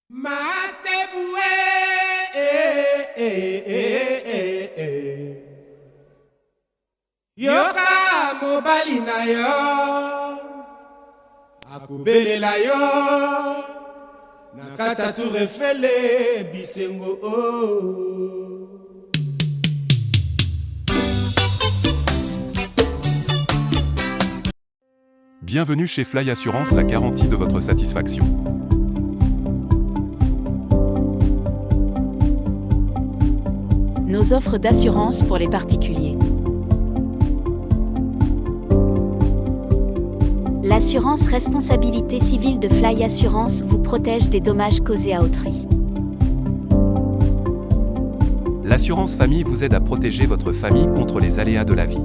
Mateboué, yoka mobali na yo akubelela yo nakata tour Eiffel bisengo Bienvenue chez Fly Assurance, la garantie de votre satisfaction. Nos offres d'assurance pour les particuliers. L'assurance responsabilité civile de Fly Assurance vous protège des dommages causés à autrui. L'assurance famille vous aide à protéger votre famille contre les aléas de la vie.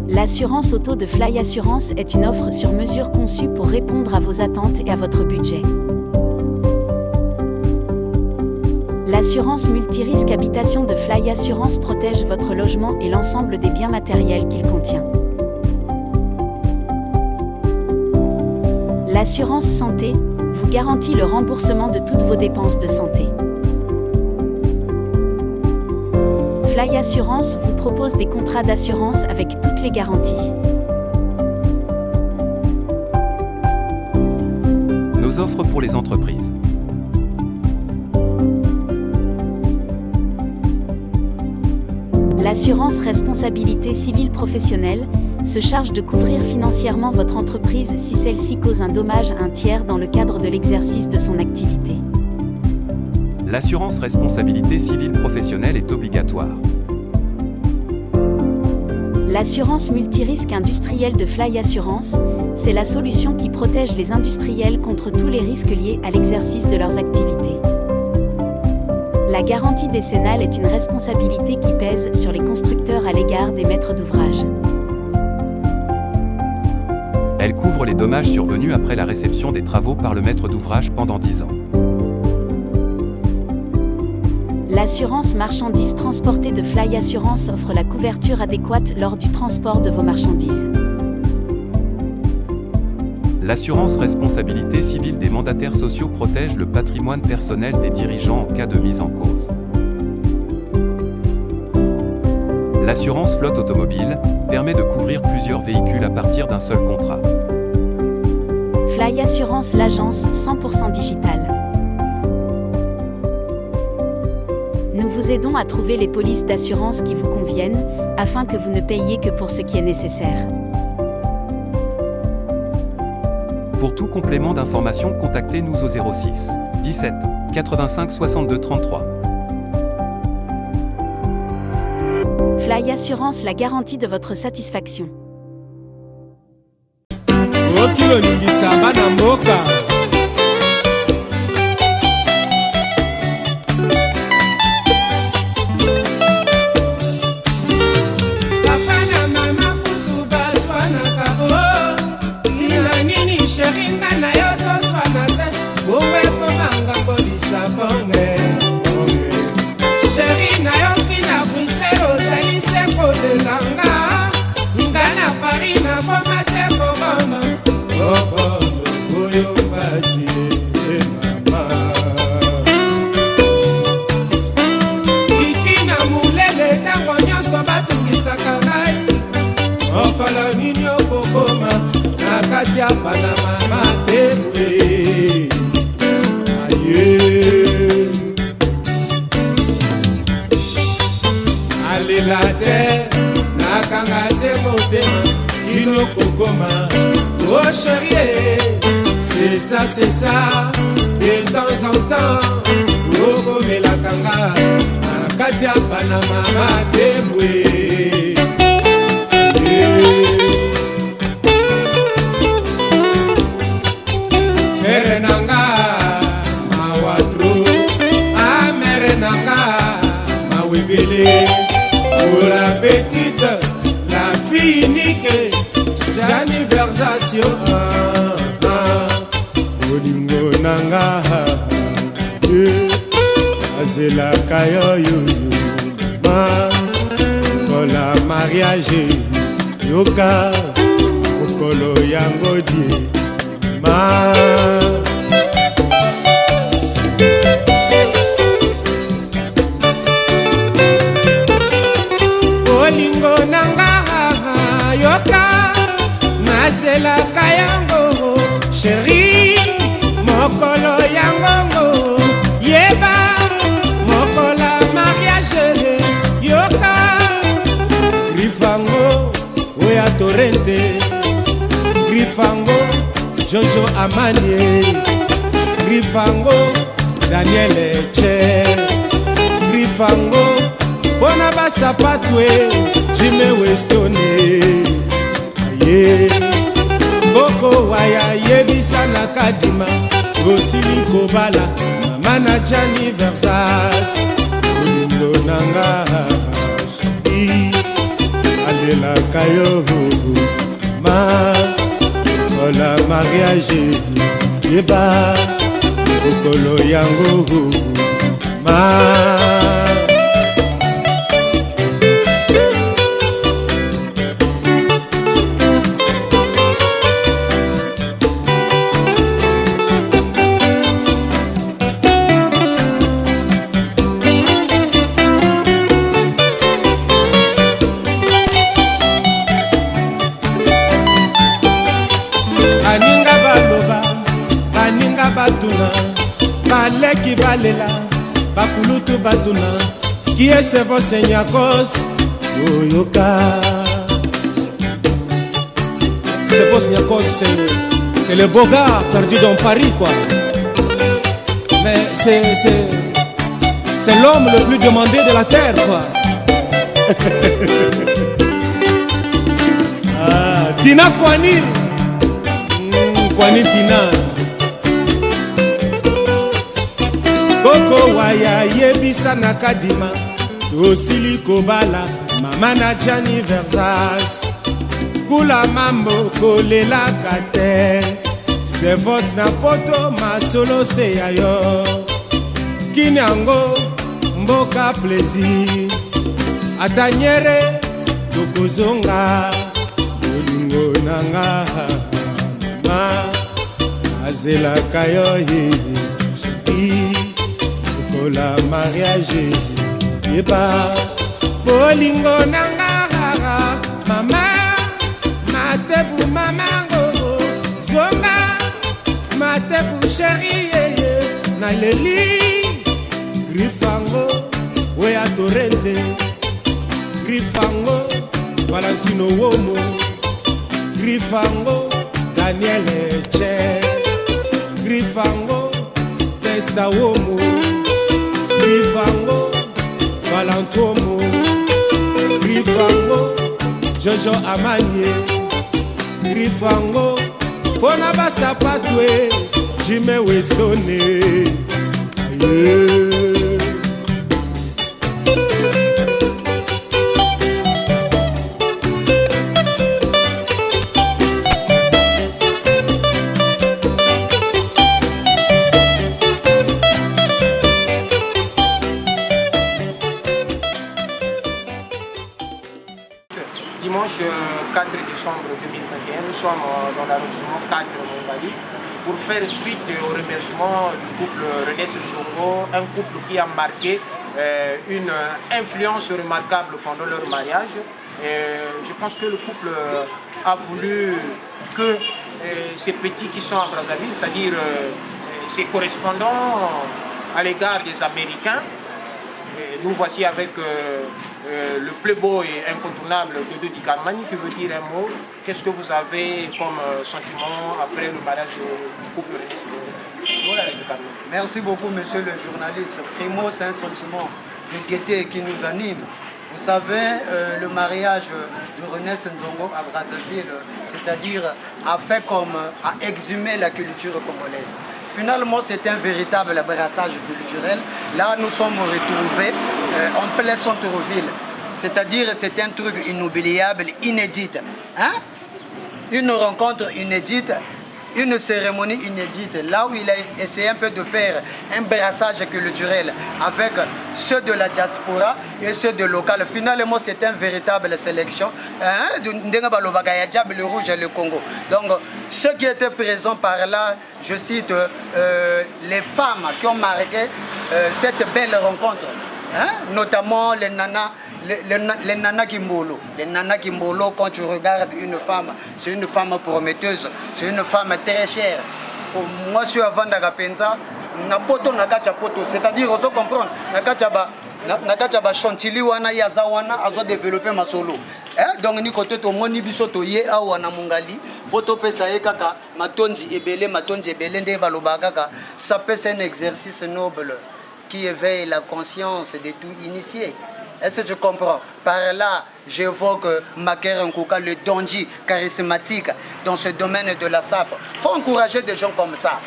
L'assurance auto de Fly Assurance est une offre sur mesure conçue pour répondre à vos attentes et à votre budget. L'assurance multirisque habitation de Fly Assurance protège votre logement et l'ensemble des biens matériels qu'il contient. L'assurance santé vous garantit le remboursement de toutes vos dépenses de santé. Fly Assurance vous propose des contrats d'assurance avec toutes les garanties. Nos offres pour les entreprises. L'assurance responsabilité civile professionnelle se charge de couvrir financièrement votre entreprise si celle-ci cause un dommage à un tiers dans le cadre de l'exercice de son activité. L'assurance responsabilité civile professionnelle est obligatoire. L'assurance multirisque industrielle de Fly Assurance, c'est la solution qui protège les industriels contre tous les risques liés à l'exercice de leurs activités. La garantie décennale est une responsabilité qui pèse sur les constructeurs à l'égard des maîtres d'ouvrage. Elle couvre les dommages survenus après la réception des travaux par le maître d'ouvrage pendant 10 ans. L'assurance marchandises transportée de Fly Assurance offre la couverture adéquate lors du transport de vos marchandises. L'assurance responsabilité civile des mandataires sociaux protège le patrimoine personnel des dirigeants en cas de mise en cause. L'assurance flotte automobile permet de couvrir plusieurs véhicules à partir d'un seul contrat. Fly Assurance, l'agence 100% digitale. Nous vous aidons à trouver les polices d'assurance qui vous conviennent, afin que vous ne payiez que pour ce qui est nécessaire. Pour tout complément d'information, contactez-nous au 06 17 85 62 33. Fly Assurance, la garantie de votre satisfaction. Oh chérie, c'est ça, de temps en temps, oh comme la kanga, Katia Panama Mateboué. Merenanga, ma watro, ah merenanga, ma wibele, pour la petite, la fille unique. Anniversation Olingo nanga Azela yo Ma Kola mariage Yoka Okolo yango die ma bolingo nanga yoka nazelaka yango sheri mokolo yangongo yeba mokola mariage yoka grifango oya torrente grifango Jojo Amanie grifango Daniel Che grifango pona basapatwe Jimmy Westone ye Koko waya yebisa na kadima Gosili Kobala Mama Gianni Versace Olindo nanga Shadi Alela kayo ma Ola mariage Yeba Okolo yango ma batuna baleki balela bakulutu batuna qui est ce vos senyakos oyoka ce vos senyakos c'est le beau gars perdu dans Paris quoi, mais c'est l'homme le plus demandé de la terre quoi. Ah, Tina Kwani Kwani Tina Koko waya yebisa na kadima Tosili Kobala Mama na Gianni Versace Kula mambo kolela kate Se vote na poto masolo se yayo Kinyango mboka plaisir Atanyere tokozonga Olingo nanga Mama azela kayo la mariage yeba bolingo nanga mama matebu mamango zonga matebu chérie na leli grifango oya torrente grifango Valentino Womo grifango Daniel Che grifango Testa Womo grifango Valentomo grifango Jojo Amanie grifango pona basapatwe Jimmy Westone yeah. Dimanche 4 décembre 2021, nous sommes dans l'arrondissement 4 Montgali pour faire suite au remerciement du couple René Senzongo, un couple qui a marqué une influence remarquable pendant leur mariage. Je pense que le couple a voulu que ces petits qui sont à Brazzaville, c'est-à-dire ses correspondants à l'égard des Américains, nous voici avec le playboy incontournable Dodo Di Carmani qui veut dire un mot. Qu'est-ce que vous avez comme sentiment après le mariage du couple René Senzongo? Merci beaucoup monsieur le journaliste. Primo, c'est un sentiment de gaieté qui nous anime. Vous savez, le mariage de René Senzongo à Brazzaville, c'est-à-dire a fait comme a exhumé la culture congolaise. Finalement, c'est un véritable brassage culturel. Là, nous sommes retrouvés en plein centre-ville. C'est-à-dire, c'est un truc inoubliable, inédit. Hein? Une rencontre inédite, une cérémonie inédite, là où il a essayé un peu de faire un brassage culturel avec ceux de la diaspora et ceux de local. Finalement, c'est une véritable sélection. Le rouge et le Congo. Donc, ceux qui étaient présents par là, je cite les femmes qui ont marqué cette belle rencontre, notamment les nanas. Les nanas Kimbolo. Les nanas Kimbolo, quand tu regardes une femme, c'est une femme prometteuse, c'est une femme très chère. Moi, je suis avant d'Agapenza, Napoto Nakacha Poto, c'est-à-dire, on se comprend, Nakacha Chantilly wana Yazawana a développé ma solo. Donc, ni côté to moni bisoto ye awana mungali, poto pesa ye kaka, matonzi ebele nde baloba kaka, ça peut être un exercice noble qui éveille la conscience de tout initié. Est-ce que tu comprends? Par là, j'évoque Maker Nkouka, le donji charismatique dans ce domaine de la SAP. Il faut encourager des gens comme ça,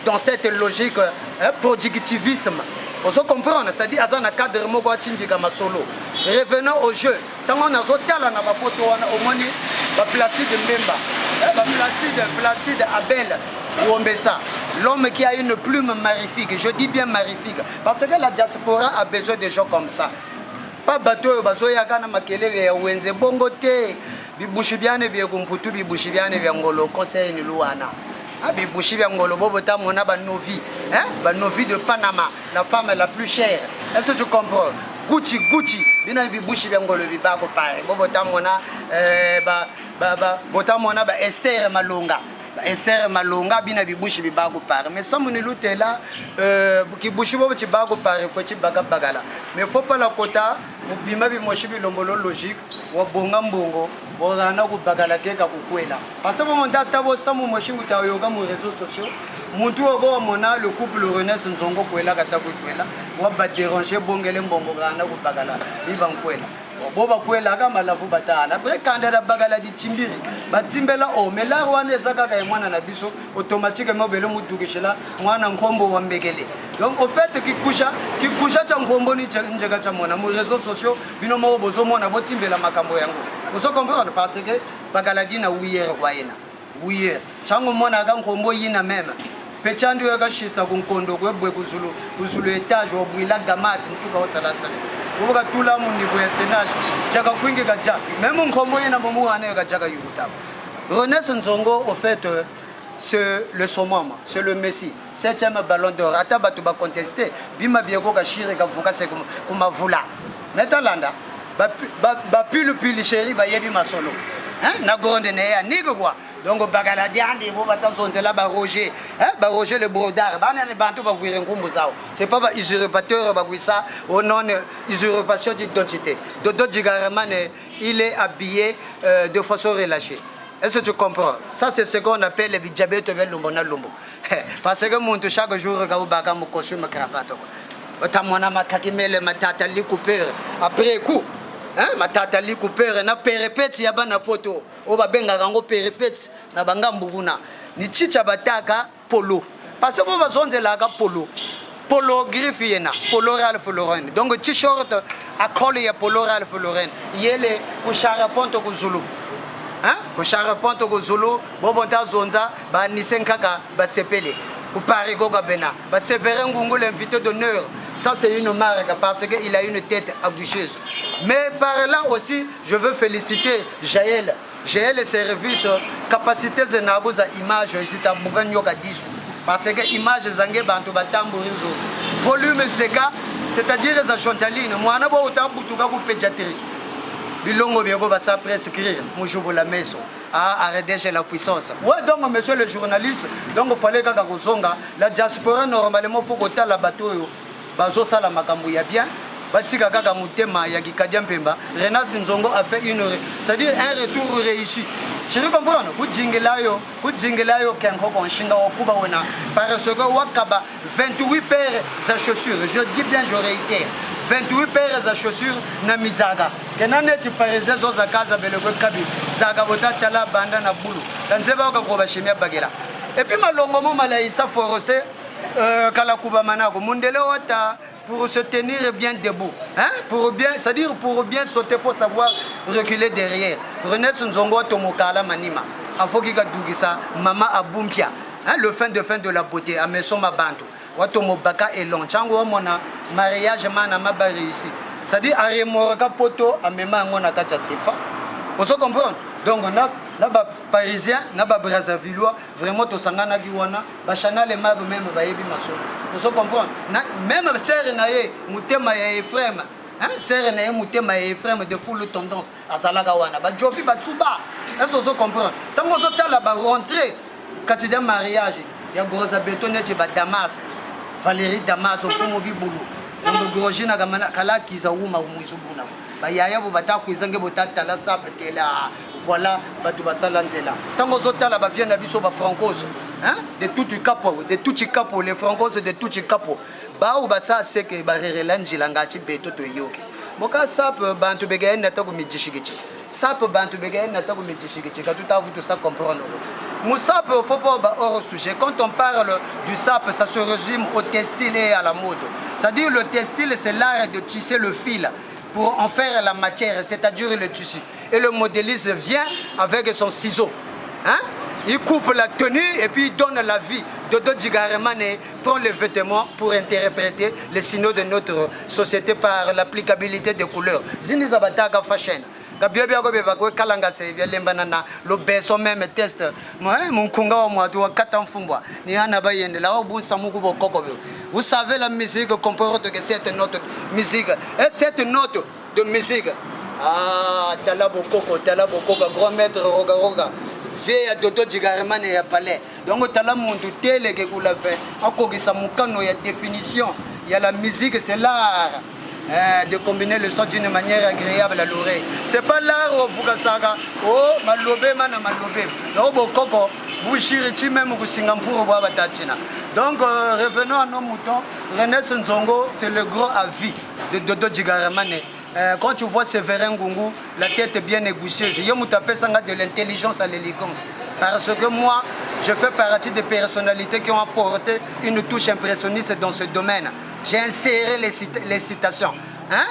dans cette logique productivisme. On se comprend, c'est-à-dire à un cadre mogo chinjika masolo. Revenons au jeu. Tant on a zotala na bapoto au moni, ba Placide Mbemba, Placide Abel Ouombessa. L'homme qui a une plume magnifique, je dis bien magnifique, parce que la diaspora a besoin de gens comme ça. Pas bateau, bazoya kana makelele ya wenze bongo te. Bibushibiane bie kumputu bibushibiane bia ngolo conseil ni luana. Bibushi bia ngolo bobota mona ba novi, ba novi de Panama, la femme la plus chère. Est-ce que tu comprends? Gucci, bina bibushi bia ngolo bibako pare. Bobota mona bota mona ba Esther Malonga. Esther Malonga bina bibushi bibago pare. Mais sans mon lutte là, qui bouche bobo chibago pare, faut chibaga bagala. Mais faut pas la quota, bima bi moshi bi lombolo logique, wa bonga mbongo, wa rana ku bagala keka kukwela. Parce que mon data bo sans mon moshi uta yoga mon réseaux sociaux. Muntu obo mona le couple René Nzongo kwela kata kwela, wa ba déranger bongele mbongo rana ku bagala, biba kwela. Boba kwela kama lavu batana après kandela bagala di timbiri batimbela o mais la rwana ezaka ka mwana na biso automatiquement belo mudukishela mwana nkombo wa mbekele. Donc au fait qui kusha cha nkombo ni njeka cha mwana mu réseaux sociaux bino mo bozo mona botimbela makambo yango. Vous comprenez parce que bagala dina wiyer kwa yena wiyer chango mwana ka nkombo yina même pechandi yoka shisa kunkondo kwebwe kuzulu etage obwila gamati ntuka osalasala. Vous avez tout là mon niveau national. Jaga kwingi gaja. Même on kombo yena momu ane gaja yugutabo. René Nzongo au fait c'est le summum, c'est le Messi. 7e ballon d'or. Ata batu ba contester. Bima biego ka shire ka vuka se kuma vula. Metalanda ba pili chéri ba yebi masolo. Na gonde ne ya nigo kwa. Donc bagala diandi bo batanzonze la ba Roger le brodard bana ne bantu ba vuire ngumbu zao c'est pas ba usurpateur ba gwisa au non usurpation d'identité Dodo Djigaramane il est habillé de façon relâchée. Est-ce que tu comprends? Ça c'est ce qu'on appelle le diabète vers lombona lombo parce que muntu chaque jour ga ubaka mo costume cravate otamona makakimele matata li couper après coup matata li coupere na perepeti ya bana poto o babenga kango perepeti na bangambuguna ni chicha bataka polo parce que bo bazonzela ka polo griffe yena polo Ralph Lauren donc t-shirt a col ya polo Ralph Lauren yele ku sharaponto ku Zulu ku sharaponto ku Zulu bo bonta zonza ba nisenkaka ba sepele ku parigo ka bena ba severe ngungu l'invité d'honneur. Ça c'est une marque parce qu'il a une tête aguicheuse. Mais par là aussi, je veux féliciter Jaël. Jaël service capacité de nabuza image ici ta buganyo ka 10. Parce que image zange bantu batamburizo. Volume zeka, c'est-à-dire za chantaline, mwana bo utabutuka ku pédiatrie. Bilongo biego ba sa prescrire, mujubo la meso. Arrêter la puissance. Ouais, donc monsieur le journaliste, donc il fallait que la diaspora normalement faut que la bateau bazo sala makambu ya bien batika kaka mutema ya kikadia mpemba. René Nzongo a fait c'est-à-dire un retour réussi. Je comprends kujingelayo kenko konshinga okuba wena parce que wakaba 28 paires de chaussures. Je dis bien je réitère 28 paires de chaussures na mizaga. Kenane tu pareze zo za kaza belego kabi. Zaga botata la banda na bulu. Danzeba ko ba shimia bagela. Et puis malongo mo malaisa forcé Kalakuba Manako, Mundele Ota, pour se tenir bien debout. Pour bien, c'est-à-dire pour bien sauter, il faut savoir reculer derrière. René Nzongo Tomokala Manima. faut qu'il ça maman abumpia hein le fin de la beauté à maison ma bantu wato mobaka et long chango mona mariage mana ma ba réussi ça dit aremoraka poto amema ngona kacha sefa vous comprenez donc na ba parisien na ba brazzavillois vraiment to sangana giwana ba chanel mab même ba yebi maso vous comprenez même sœur na ye mutema ya Ephraim hein sœur na ye mutema ya Ephraim de full tendance azalaka wana ba jofi ba tsuba est-ce que vous comprenez tant on tala ba rentrer quand tu dis mariage ya groza bétonné ba Damas Valérie Damas au fumo bibulu donc grojina kala kiza uma umwisubuna ba yaya bo bata kuizange botata la sapetela voilà batu basala nzela tango zotala ba viena biso ba francos hein de tout capo les francos de tout capo ba ou ba sa seke ba rerelanjila ngati beto to yoke boka sap bantu begayen na to ko mijishikichi sap bantu begayen na to ko mijishikichi ka tout vous tout ça comprendre Moussap, il ne faut pas hors sujet. Quand on parle du sap, ça se résume au textile et à la mode. C'est-à-dire le textile, c'est l'art de tisser le fil pour en faire la matière, c'est-à-dire le tissu. Et le modéliste vient avec son ciseau. Hein? Il coupe la tenue et puis il donne la vie. Dodo Djigaremane prend les vêtements pour interpréter les signaux de notre société par l'applicabilité des couleurs. Zinizabataga fashion. Gabiabia go beba ko kalanga se bia lembana na lo beso même test moi mon kunga wa mwatu wa katamfumbwa ni ana bayende la obu samuku bokoko. Vous savez la musique comporte que cette note musique et cette note de musique ah talabo koko grand maître roga vieille Dodo Djigaremane ya palais donc tala muntu tele ke kula fait akogisa mukano ya définition il y a la musique c'est l'art de combiner le son d'une manière agréable à l'oreille. C'est pas l'art au Fukasaga, oh, malobé, mana malobé. Donc, Bokoko, Bouchirichi, même au Singapour, Wabatachina. Donc, revenons à nos moutons. René Nzongo, c'est le gros avis de Dodo Djigaremane. Quand tu vois Séverin Ngungu, la tête est bien négociée. Je me tapé de l'intelligence à l'élégance. Parce que moi, je fais partie des personnalités qui ont apporté une touche impressionniste dans ce domaine. J'ai inséré les citations. Hein?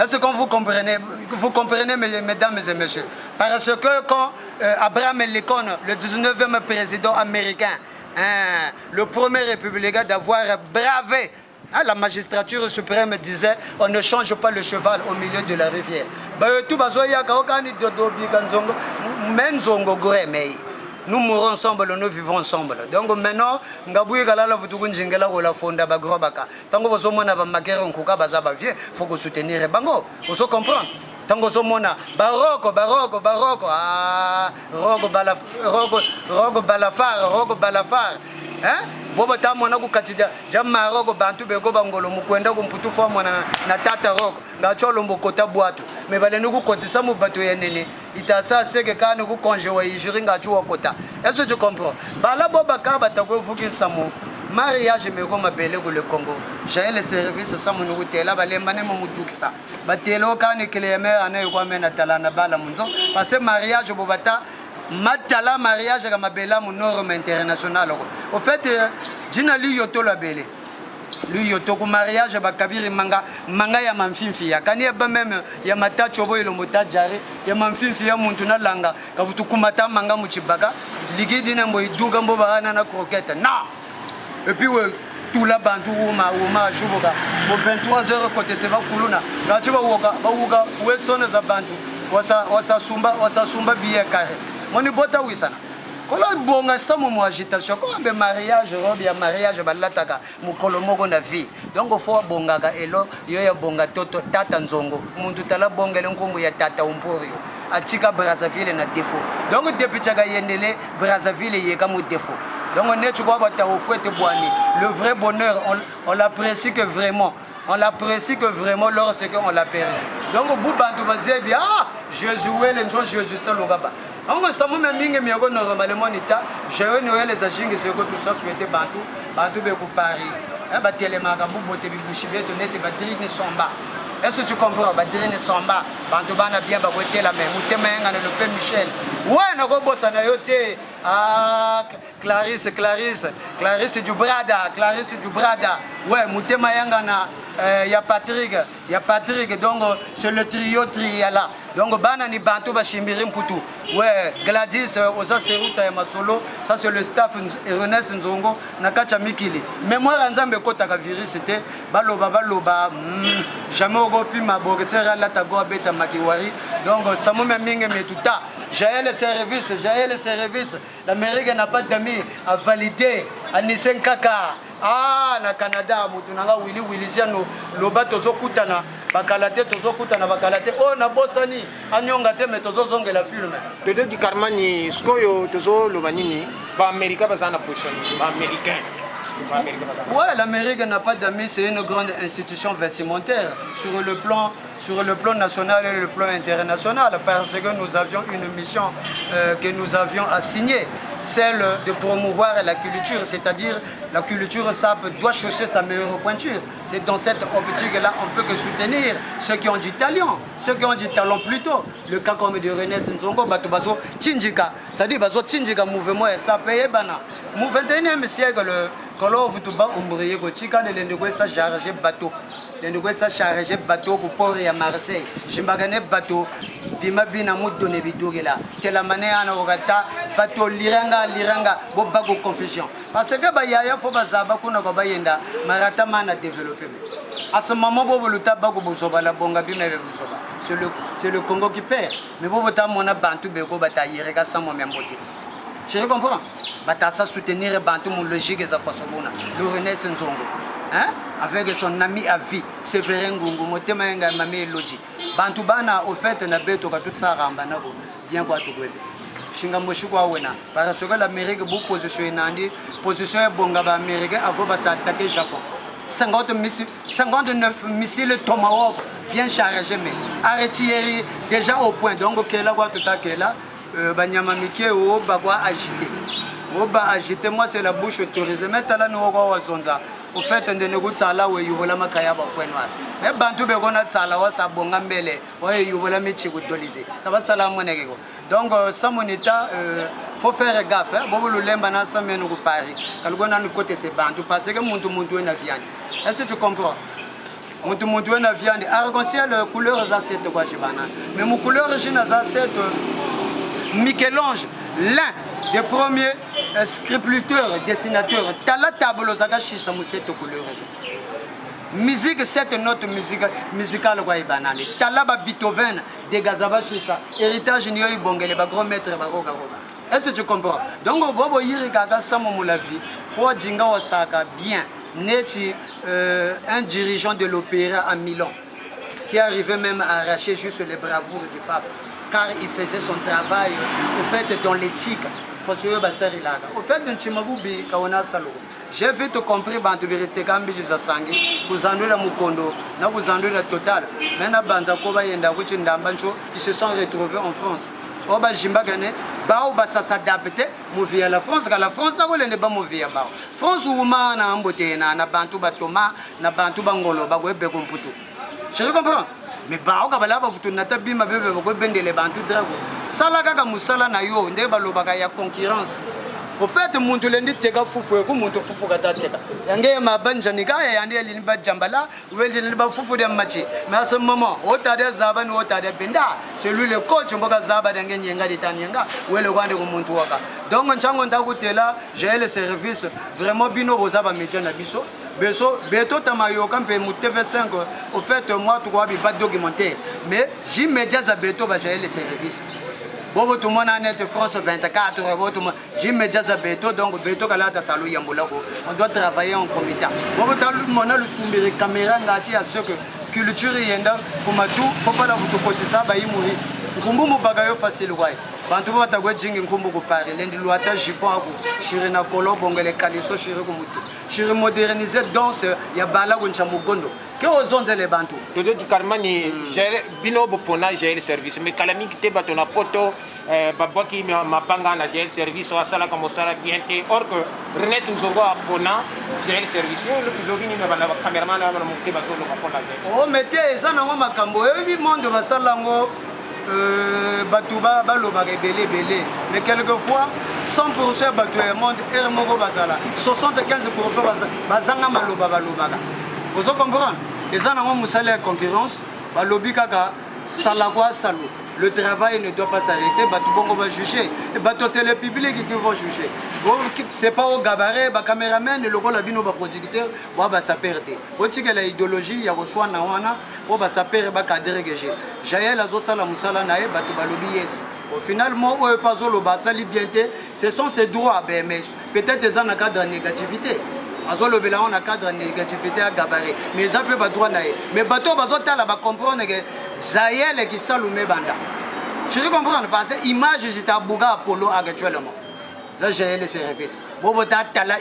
Est-ce que vous comprenez, mesdames et messieurs? Parce que quand Abraham Lincoln, le 19e président américain, hein, le premier républicain d'avoir bravé la magistrature suprême disait on ne change pas le cheval au milieu de la rivière. Nous mourons ensemble, nous vivons ensemble. Donc maintenant, ngabouye kalala vutuku njingela ko la fonda ba grobaka. Tango bozo mona ba makero nkuka bazaba vie, faut que soutenir bango. Vous comprenez? Tango zo mona baroko ah rogo balafar. Hein? Bobo tamona ku katija jamma rogo bantu be go bangolo mukwenda ku mputu fo mona na tata rogo ngacholo mbokota bwatu me bale nuku kotisa mu bato yenene itasa seke kana ku konje wa yiringa chuwa kota est-ce que tu comprends bala boba ka batako fuki samu mariage me ko mabele ku le Congo j'ai le service samu nuku tela bale mane mo mudukisa batelo kana keleme anayo kwa mena talana bala munzo parce que mariage bobata matala mariage à mabela mon norme international. Au fait, dina li yoto la belle. Lui yoto ko mariage ba kabiri manga ya mamfinfi ya kani ba même ya mata chobo ilo mota jare ya mamfinfi ya muntu na langa ka futu kumata manga muchibaka ligi dina mbo iduga mbo bana na croquette. Non. Et puis tout la bantu uma juboka. Pour 23h côté c'est va kuluna. Ga chiba woka westone za bantu. Wasa sumba biye kare. Moni bota wisana. Kola bonga samo mo agitation ko be mariage robe ya mariage balataka mukolo moko na vie. Donc faut bonga ka elo yo ya bonga toto tata nzongo. Muntu tala bongele nkongo ya tata umporio. Atika Brazzaville na défaut. Donc depuis tchaka yendele Brazzaville yeka mo défaut. Donc on est tu quoi bata au fouette boani. Le vrai bonheur on l'apprécie que vraiment. On l'apprécie que vraiment lorsqu'on l'a perdu. Donc au bout bantu bazé bien ah Jésus le nom Jésus salogaba. On se sent même mingi miago normalement nita j'ai Noël les agings c'est que tout ça souhaité bantu be ko Paris hein ba telemaka bobote bi bushibe to nete ba dirine somba. Est-ce que tu comprends ba dirine somba bantu bana bien ba wete la même mutema nga le Père Michel. Ouais na go bossa na yote ah Clarisse du Brada ouais mutema yanga na ya Patrick donc c'est le trio triala Donc bana ni bantu ba shimbiri mputu. Ouais, Gladys oza seruta ya masolo, ça c'est le staff Ernest Nzongo na kacha mikili. Mémoire nzambe kota ka virus c'était baloba jamais ogopi mabokesera la tago beta makiwari. Donc ça me mingi metuta. J'ai le service, l'Amérique n'a pas d'amis à valider à Nissan Kaka. Ah, na Canada, mutunanga Willy Ziano, loba tozo kutana, bakalate tozo kutana bakalate. Oh, na bosani, anyonga te metozo zonge la film. De deux du Carmani, skoyo tozo lobanini, ba America bazana position, ba américain. Ouais, l'Amérique n'a pas d'amis, c'est une grande institution vestimentaire sur le plan national et le plan international, parce que nous avions une mission que nous avions assignée, celle de promouvoir la culture, c'est-à-dire la culture doit chausser sa meilleure pointure. C'est dans cette optique-là on peut que soutenir ceux qui ont du talent, plutôt. Le cas comme de René Nzongo, Batubazo, Tindjika, c'est-à-dire Bazo Tindjika mouvement et ça paye bana. Au 21e siècle, quand vous tout bas ombrié ko tika ne ndeko sa charger bateau pour port à Marseille jimbagane bateau bima bina mudo ne bidugela tela manea na ogata bateau liranga bo bago confusion parce que ba yaya fo bazaba kuna ko bayenda marata mana développer à ce moment bobo luta bago bosoba la bonga bima be bosoba c'est le Congo qui perd mais bobo ta mona bantu beko batayire ka samo membote. Je comprends. Batassa soutenir Bantu mon logique et sa façon bonne. Le René Nzongo, hein, avec son ami à vie, Séverin Gungu, motema nga mami logi. Bantu bana au fait na beto ka toute ça ramba na bien quoi tout webe. Shinga moshukwa wena. Parce que l'Amérique vous positionner bonga ba américain avant ba s'attaquer Japon. 59 missiles Tomahawk bien chargés mais artillerie déjà au point. Donc kela quoi tout à kela. Banyama Mike ou Bagua agité. Oba agité, moi c'est la bouche autorisée. Mais t'as là nous au Zonza. Au fait, on dénégocie ça là où il y a la Kaya point noir. Mais Bantu Begona Tsala, ça bonga mbele, ouais, il y a la métier d'Olysée. Ça va ça la monnaie. Donc, ça mon état, faut faire gaffe. Bobo le lembana ça mène au Paris. Quand on a nous côté ces Bantu, parce que mon tout est naviant. Est-ce que tu comprends? Mon tout est naviant. Arc-en-ciel couleur Z7 quoi, Jibana. Mais mon couleur origine Z7. Michel-Ange, l'un des premiers sculpteurs, dessinateurs, Tala tableau zagashi samusette couleur. Musique, cette note musicale quoi banane. Tala ba Beethoven, dégazaba ça. Héritage nyo ibongele ba grand maître ba roga. Est-ce que tu comprends? Donc bobo yiri gaga samo la vie. Faut jinga osaka bien. Neti un dirigeant de l'opéra à Milan qui arrivait même à arracher juste les bravoures du pape. Car il faisait son travail au fait dans l'éthique. Au fait, j'ai vite compris que ils se sont retrouvés en France. Ça s'adapte à la France, car la France a voulu ne pas mourir. France ou na amboté na bantu batoma na bantu bangolo bagwebe komputu. Je comprends. Mais bah on va là vous tourner ta bima bébé vous bende les bantu drago. Sala kaka musala na yo nde balobaka ya concurrence. Au fait muntu lendi teka fufu ko muntu fufu kata teka. Yange mabanja nika ya yande linba jambala weli linba fufu de match. Mais à ce moment otade zaba ni otade benda. C'est lui le coach mboka zaba dange nyenga ditanyanga wele kwande ko muntu waka. Donc nchango ndakutela j'ai le service vraiment bino bozaba média na biso. Beto tamayo kampe mu TV5 au fait moi tu vois pas documentaire mais j'immédiat à Beto va gérer les services. Bobo tout le monde en est France 24 j'immédiat à Beto donc Beto kala ta salou yambolako on doit travailler en comité. Bobo tout le monde le soumbere caméra ngati à ce que culture yenda pour tout faut pas la vous côté ça ba Maurice. Kumbumu bagayo facile ouais. Bantu batagwe jingi nkumbu ko Paris lendi luata jipon ako shirina kolo bongele kaliso shiri ko mutu. Shiri moderniser danse ya bala ko nchamugondo. Que ozonze les bantu. Dodo du Carmani gère bino bopona gère le service mais kalami kite batona poto babaki ma banga na gère le service wa sala comme sala bien or que René Nzongo apona gère le service le vini na bala cameraman na monte bazolo apona gère. Oh mettez ça na makambo e bi monde basalango Batouba baloba belé mais quelquefois 100% batoué monde er moko bazala 75% bazanga maloba balobaka. Vous comprenez? Et ça na mo musala concurrence balobi kaka salagwa salo le travail ne doit pas s'arrêter. Bato bongo va juger. Bato c'est le public qui va juger. C'est pas au gabaret, ba caméraman, le gars bino ba producteur, ba ça perdre. Boti que la idéologie ya reçoit na wana, ba ça perdre ba cadre que j'ai. Jaël azo sala musala nae bato ba lobby yes. Finalement, ce sont ses droits, mais peut-être ils ont un cadre de négativité. Ils ont un cadre de négativité à gabarit. Mais ils n'ont pas droit. Mais bateau, ils va comprendre que Jaël qui s'allume banda. Je comprends parce que l'image est à Bouga Apollo actuellement. Là, Jaël se révise. Bon,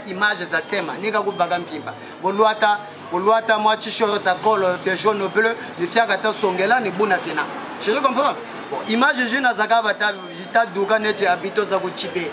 l'image est à Tema. N'est-ce pas Bagam Pimpa. Boluata, moi, t-shirt à col, jaune bleu, le fiagata songela, ne bon afina. Je comprends. Image jeune azaka bata jita duka neti habito za kuchipe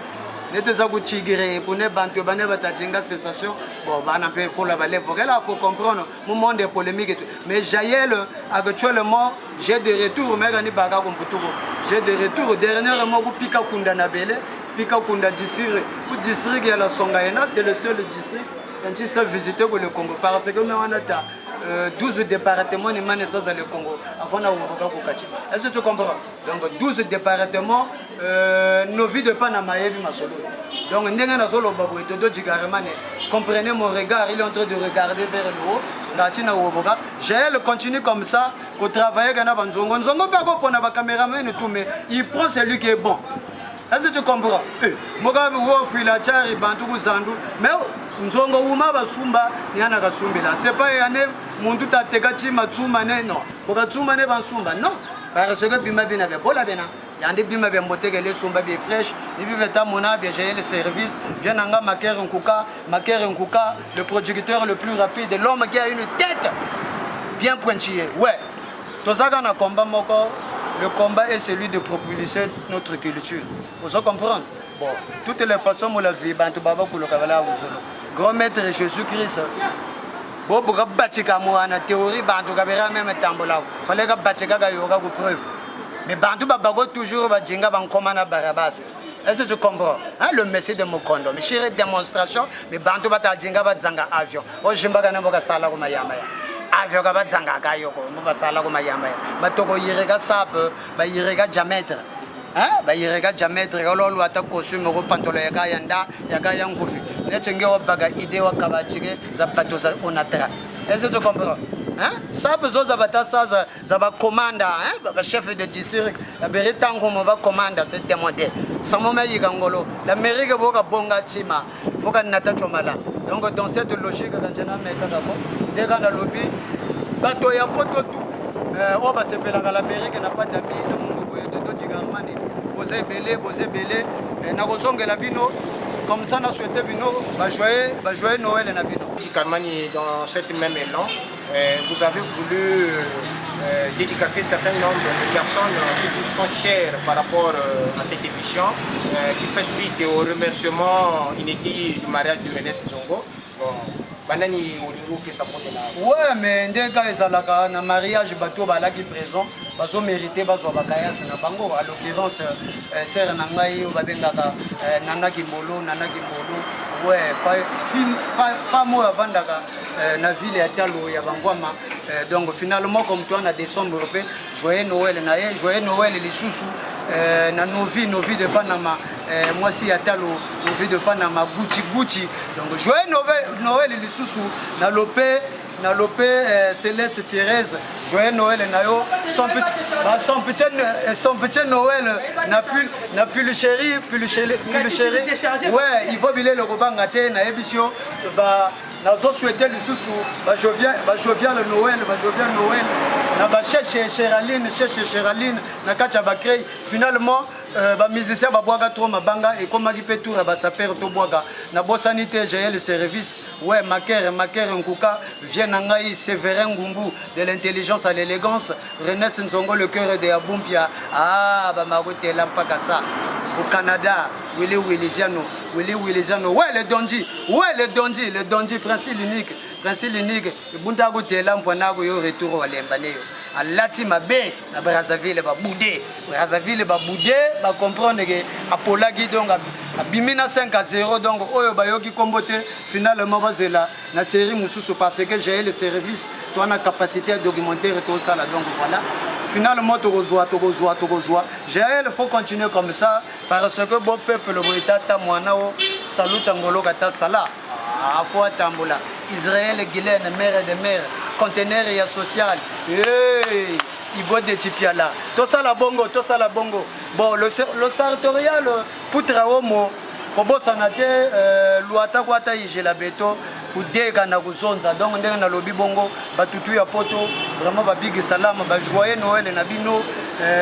neti za kuchigire pone bantu bane batajenga sensation bon bana pe faut la valer faut qu'elle faut comprendre mon monde est polémique et tout mais Jaël actuellement j'ai des retours mais gani baga komputuro j'ai des retours dernièrement ku pika kunda na bele pika kunda district ku district ya la Songaena c'est le seul district quand tu sais visiter le Congo parce que nous on a 12 départements de naissance dans le Congo avant d'avoir un est-ce que tu comprends? Donc 12 départements, nos vies de Panama et Masolo. Donc comprenez mon regard, il est en train de regarder vers le haut. Jaël continue comme ça, pour travailler avec les Nzongo. Nzongo pas pour la caméraman et tout, mais il prend celui qui est bon. Est-ce que tu comprends? Mogabe Wofila Chari Bantu Zandu, mais Nzongo Uma Basumba, Yana Kasumbila. C'est pas Yane Munduta Tegachi Matsuma non. Mogatsuma ne Bansumba, non. Parce que Bima Bina Bola Bena. Yande Bima Bembote les Sumba bien fraîche, il vivait à Mona, bien gérer les services. Viens Maker Nkuka, le producteur le plus rapide, l'homme qui a une tête bien pointillée. Ouais. Tout ça, on a combat Moko. Le combat est celui de propulser notre culture. Vous comprenez? Bon, toutes les façons, on l'a vu, grand maître Jésus-Christ. Bon, pour battre la théorie, même tambola. Il fallait que battre yoga pour preuve. Mais Bantu Babago toujours va dire que Barabas. Est-ce que tu comprends? Le messie de Mokondo, mais chérie démonstration, mais Bantu Bata Djinga Zanga avion. Oh, je ne vais pas faire ça. Avion ka bazanga kayoko mba sala ko mayamba batoko yirega sap ba yirega diamètre ba yirega diamètre lolo ata costume ko pantolo ya yanda ya yangufi netenge wa baga idée wa kabachike za bato za onatra. Est-ce que tu comprends? Sap zo za bata za ba commanda ba chef de district la beritango mo ba commanda c'est demandé samoma yigangolo la mairie ke boka bonga chima foka nata chomala. Donc dans cette logique d'Anjana Metadabo, dès qu'on a lobby, bateau ya poto tout. On va s'appeler l'Amérique n'a pas d'amis, dans mon goût de Dodjigarmani. Bosé belé, Nagosong et Labino, comme ça, on a souhaité Bino, va jouer Noël et Nabino. Carmani, dans cette même élan, vous avez voulu dédicacer un certain nombre de personnes qui vous sont chères par rapport à cette émission, qui fait suite au remerciement inédit du mariage de René Nzongo. Ouais, mais dès qu'il y a un mariage, bateau qui présent, ils mérité en l'occurrence, Sœur Nangaï, Nana Kimbolo, ouais, femme avant la ville à Talo, donc finalement, comme toi, on a décembre européen, joyeux Noël, les sous-sous, nos vies de Panama, moi si à Talo, nos vies de Panama, Gucci, donc joyeux Noël, les sous-sous, na lopé Céleste Fierez, joyeux Noël nayo son petit Noël n'a plus le chéri, ouais, il faut biler le robangate na émission na zo souhaiter les sous je viens le Noël na ba chercher Cheraline na kacha bakray finalement ba musicien ba boaga trop mabanga et comme qui peut tout ba saper to boaga na bosanité j'ai le service ouais Maker Nkuka vient ngai Séverin Ngumbu de l'intelligence à l'élégance René Nzongo le cœur de Abumpia ba maroute lampaka ça au Canada Willy Williziano ouais le Donji principe unique bunda ko tela mpona ko yo retour walembaneyo alati mabe na Brazzaville ba boudé ba comprendre que apolagi donc abimina 5-0 donc oyo bayoki kombote finalement bazela na série mususu parce que j'ai le service toi na capacité documentaire tout ça là donc voilà finalement tokozwa. Jaël, il faut continuer comme ça parce que bon peuple le boitata moanao salut angolo kata sala afo tambola Israël Guilaine mère de mère conteneur et social Ibo de Tipiala tout ça la bongo bon le sartorial poutra homo kobosana te luata kwata yije la beto kudeka na kuzonza donc ndenge na lobi bongo batutu ya poto vraiment ba big salama ba joyeux Noël na bino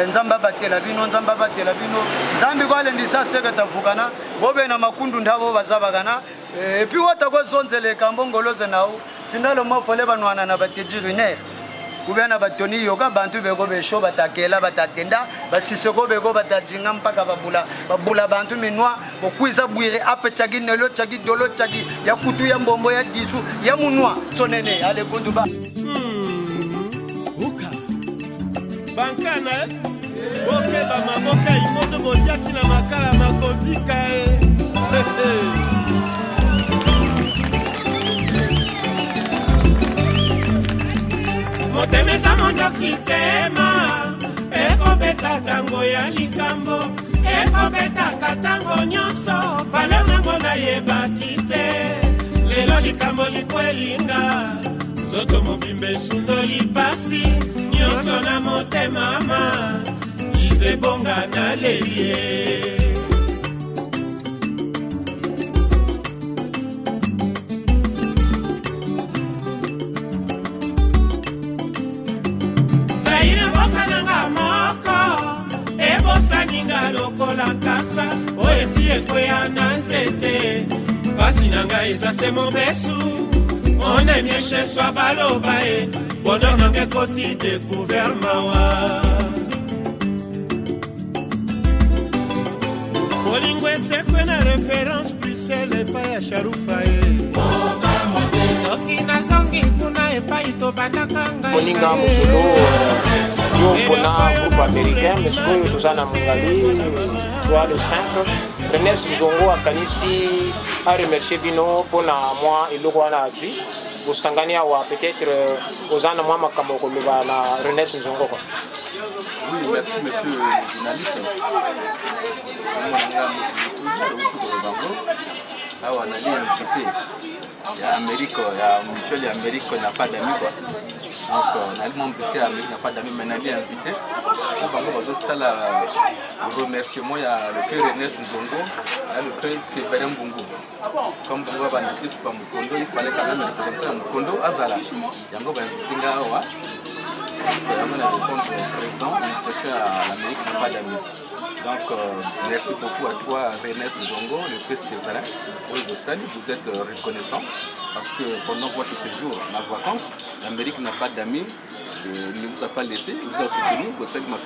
nzamba batela bino nzambi kwale ndisa seka tavukana bobe na makundu ndavo bazabakana et puis wata ko zonzele kambongoloze nawo finalement fole banwana na bateji runaire kubena batoni yoga bantu beko besho batakela batatenda basiseko beko batajinga mpaka babula bantu minwa bokwiza bwire ape chagi nelo chagi dolo chagi ya kutu ya mbombo ya disu ya munwa sonene ale kundu ba uka bankana boke ba maboka imondo botia kina makala makozika motemesa mondoki tema ekobeta tango ya likambo ekobetaka tango nyonso valeur nango nayebaki te lelo likambo likwelinga nzoto mobimba esundoli pasi nyonso na motema ma izebonga na lelie saninga lokola kasa oyo esi ekweya na nzete pasi na ngai eza se mobesu ona miesheswa baloba e bonheur nanga ekoti découvert mawa bolingo esekwe na référence puisele epai ya sharufa e soki nazongi kuna epai tobandaka ngai boninga mosolo yo mpona groupe américain mesikoyo toza na mongali toi le 5 Renes Nzongo akanisi aremercie bino mpona mwa eloko wana azwi bosangani awa peut-être oza na mwa makambo koloba na Renes Nzongo quoi. Oui, merci monsieur le journaliste. Awa nali invité ya Amérique ya monsieur l'Amérique n'a pas d'amis quoi. Donc nali invité Amérique n'a pas d'amis mais nali invité on va voir ça la remerciement ya le père Ernest Nzongo et le père Séverin Mbungu. Comme Bongo va natif pour Mukondo, il fallait quand même représenter Mukondo Azala. Yango va invité ngawa. On a répondu présent, il à l'Amérique n'a pas d'amis. Donc merci beaucoup à toi Ernest Nzongo, le père Séverin. Oui, vous êtes reconnaissant parce que pendant votre séjour en vacances, l'Amérique n'a pas d'amis, ne vous a pas laissé, il vous a soutenu, vous savez, donc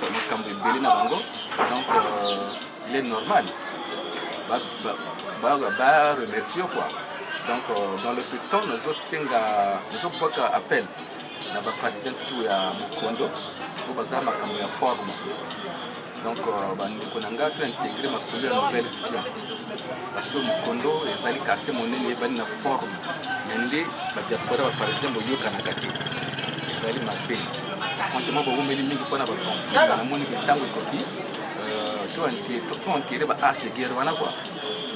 il est normal. Remercier quoi. Donc dans le petit temps, nous avons appel. Nous avons partisans tout à Mukondo, pour faire ma forme. Donc, nous avons intégré ma nouvelle vision. Parce que Mukondo, les alliés quartiers monnaie, ils ont une forme. Mais la diaspora parisien, ils ont les alliés ma paix. Franchement, vous avez mis pour la conflit. Nous avons mis le copie. Tout enterré, H guerre, voilà quoi.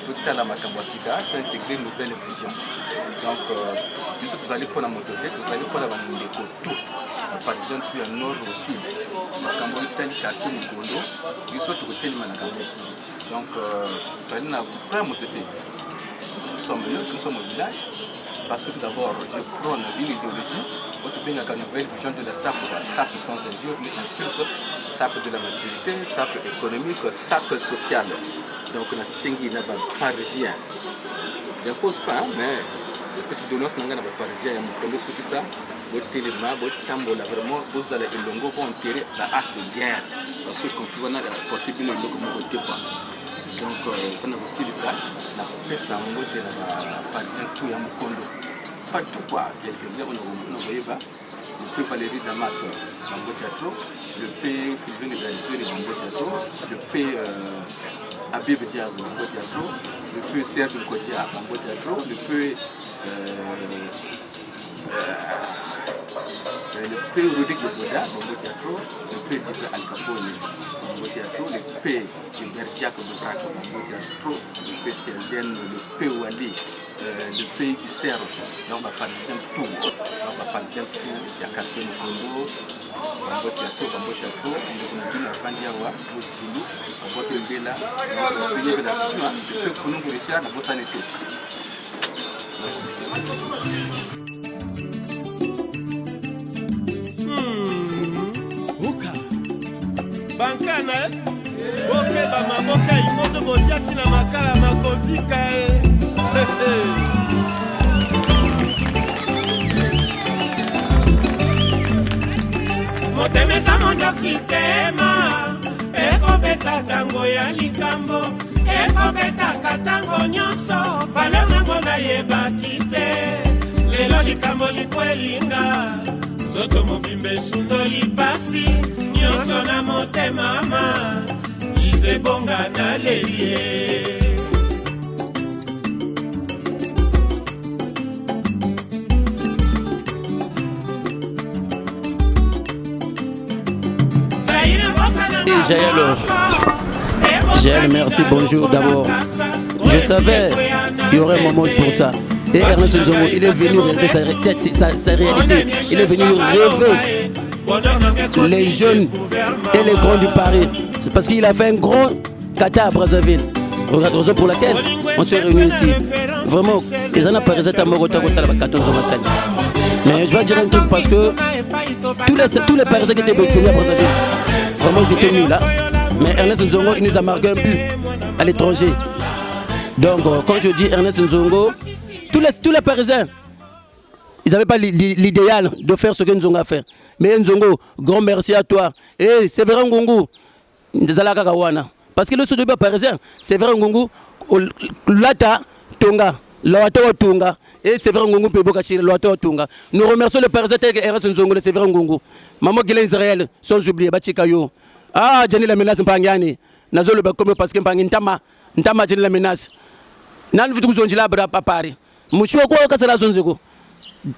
Tout à la Macambasika, tu as intégré une nouvelle vision. Donc, vous allez pour la motorbike, vous allez pour la Bandeko, tout. Par exemple, tu es nord au sud. Macambo, tel quartier Mukondo, ils sont au côté de Manacambo. Donc, vous allez pas motorbike. Nous sommes au village. Parce que tout d'abord, je prends l'idéologie, votre bien la nouvelle vision de la SAP sans injure, mais ensuite, SAP de la maturité, SAP économique, SAP social. Donc, on a 5 parisien. Je ne pose pas, mais parce que de nous, on a parisien, on a tout ça, votre téléma, votre tambola, vraiment, vous allez le longo pour enterrer la hache de guerre. Parce que quand on a porté bien le logo, on pas. Donc, on a aussi ça, on a fait ça, on a parisien tout à Mukondo. Pas tout quoi, quelques heures, on voyait pas. Le P Valérie Damas, Bango Teatro, le P Fulvien de Galizé, le Bango Teatro, le P Abib Diaz, Bango Teatro, le P Serge Nkodia, Bango Teatro, le P le P. Rodrigue Boda, Bongo Théâtre, le P. Diple Al Capone, Bongo Théâtre, le P. Gilbert Diaco de Brac, Bongo Théâtre, le P. Selden, le P. Wali, le P. Isero, donc par exemple tout, donc par exemple tout, il y a Kassé Mukondo, Bongo Théâtre, on a vu la Fandiawa, au Sulu, on voit que le là, on peut y aller là-dessus, le P. Konou Borissia, la Bossa Nete. Bankana boke bamaboka imondo botiaki na makala makotika motemesa mondoki tema ekobeta tango ya likambo ekobetaka tango nyonso valeur nango nayebaki te lelo likambo likwelinga nzoto mobimba esundoli pasi nyonso na motema ma izebonga na lelie Jaël, merci, bonjour d'abord. Je savais qu'il y aurait un moment pour ça. Et Ernest Nzongo, il est venu réaliser sa réalité. Il est venu rêver les jeunes et les grands du Paris. C'est parce qu'il a fait un grand kata à Brazzaville. Raison pour laquelle on se réunit ici. Vraiment, les gens Paris à Morota au Salaba 14 ans. Mais je vais dire un truc parce que tous les Parisiens qui étaient venus à Brazzaville, vraiment ils étaient venus là. Mais Ernest Nzongo, il nous a marqué un but à l'étranger. Donc, quand je dis Ernest Nzongo, tous les Parisiens, ils n'avaient pas l'idéal de faire ce que Nzongo a fait. Mais Nzongo, grand merci à toi. Et c'est vrai Ngongo, parce que le sud parisien, c'est vrai Ngongo, Lata Tonga, Lata Tonga, et c'est vrai Ngongo Pebokachi, Lata Tonga. Nous remercions le Parisien et Ernest Nzongo, c'est vrai Ngongo. Maman Guilin Israël, sans oublier Bachikayo. Ah, Jenny la menace Mpangani, Nazolo Bakomo parce que Mpangintama, Ntama Jenny la menace. Nan vitu kuzonjila bra papari. Mouchou kwa kasala zonzego.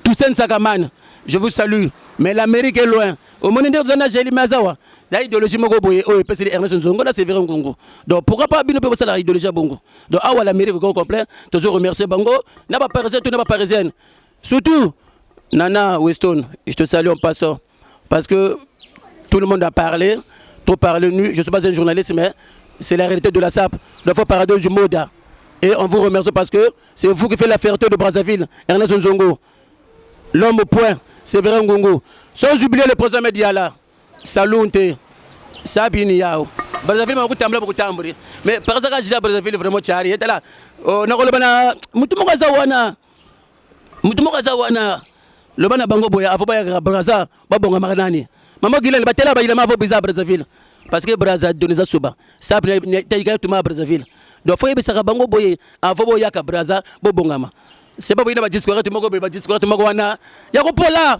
Toussaint Sakaman, je vous salue. Mais l'Amérique est loin. Au moment où vous avez Mazawa, l'idéologie Mogo Boye, oh, et Ernest Nzongo, là c'est vrai Ngongo. Donc pourquoi pas bien peut ça l'idéologie Bongo. Donc ah l'Amérique au complet, toujours remercier Bongo. N'a pas parisien, tu n'as pas parisienne. Surtout Nana Weston, je te salue en passant parce que tout le monde a parlé, trop parlé nu. Je ne suis pas un journaliste, mais c'est la réalité de la SAP. Il faut parler du Moda. Et on vous remercie parce que c'est vous qui faites la fierté de Brazzaville, Ernest Nzongo. L'homme au point, c'est vrai Ngongo. Sans oublier le président Mediala, Salunte, Sabini Yao. Brazzaville m'a beaucoup tambouré. Mais par exemple, j'ai Brazzaville vraiment tchari. Et là, on a relevé Moutumokazawana. Le bana bango boya, Avoba Brazza, Babonga Maranani. Maman Guilin, Batela, il m'a fait bizarre Brazzaville. Parce que Brazza donne ça souvent. Ça, t'as tout ma Brazzaville. Donc, il faut que bango boye, Avoba Yaka Brazza, Bobongama. C'est pas pour une discours, tu m'as dit, tu m'as Yakopola.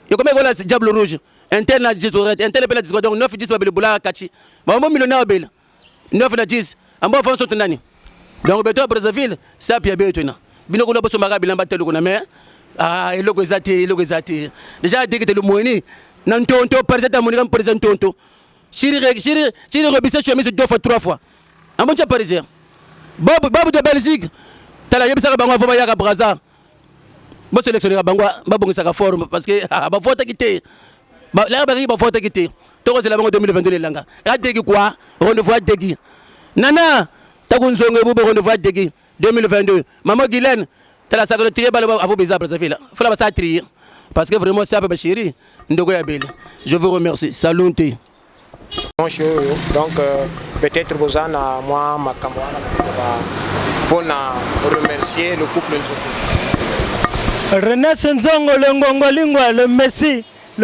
Il y a combien de diable rouge? Internet, Internet, donc 9 10 Babelboula, Kachi. Maman millionnaire Bel. 9 na 10. En bon fond, Sotanani. Donc, Beto Brazzaville, ça, Pia Betuna. Binoko Bosso Magabil, Batel, ah, il est déjà, dès que tu es le moyen, Nantonto, par exemple, mon président Tonto. Chiri rebissé chez moi 2 fois, 3 fois. En bon parisien. Bob de Belgique. Tala yebisa bango fo bayaka Brazza. Bo sélectionner bango ba bongisa ka forme parce que ba vote quitté. Ba la ba vote quitté. To ko c'est la bango 2022 langa. Ya degi quoi? Rendez-vous degi. Nana, ta gonzongo bo rendez-vous degi 2022. Maman Guylaine, tala sa ko trier balo abo beza Brazzaville. Faut la sa trier parce que vraiment c'est pas chéri. Ndogo ya belle. Je vous remercie. Salunte. Donc peut-être Bozana moi ma camarade pour remercier le couple Nzongo. Ernest Nzongo le Ngongo Lingwa le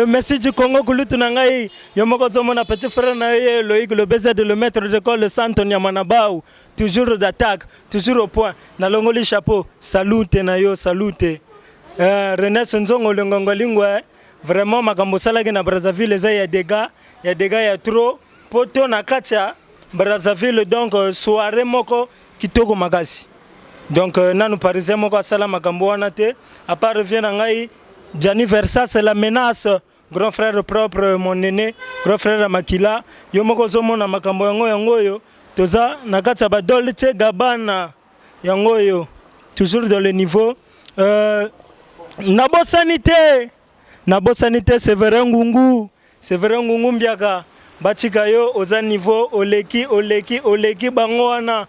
Messi du Congo Kulutunangai Yomoko Zomona petit frère naie Loïc le baiser de le maître d'école le Santo Nyamanabao toujours d'attaque toujours au point na longoli chapeau salute nayo salute Ernest Nzongo le Ngongo Lingwa vraiment makambo salaki na Brazzaville il y a des gars il y a trop poto na katia Brazzaville donc soirée moko kitoko makasi donc nanu parisien moko asala makambo wana te à part revient na ngai Gianni Versa, c'est la menace. Grand frère propre, mon aîné, grand frère Makila. Yo moko zomona makambo yango yo. Toza nakati ba Dolce Gabbana yango yo. Toujours dans le niveau. Nabo sanité, Séverin Ngungu Mbiaka. Batika yo oza niveau oleki bango wana.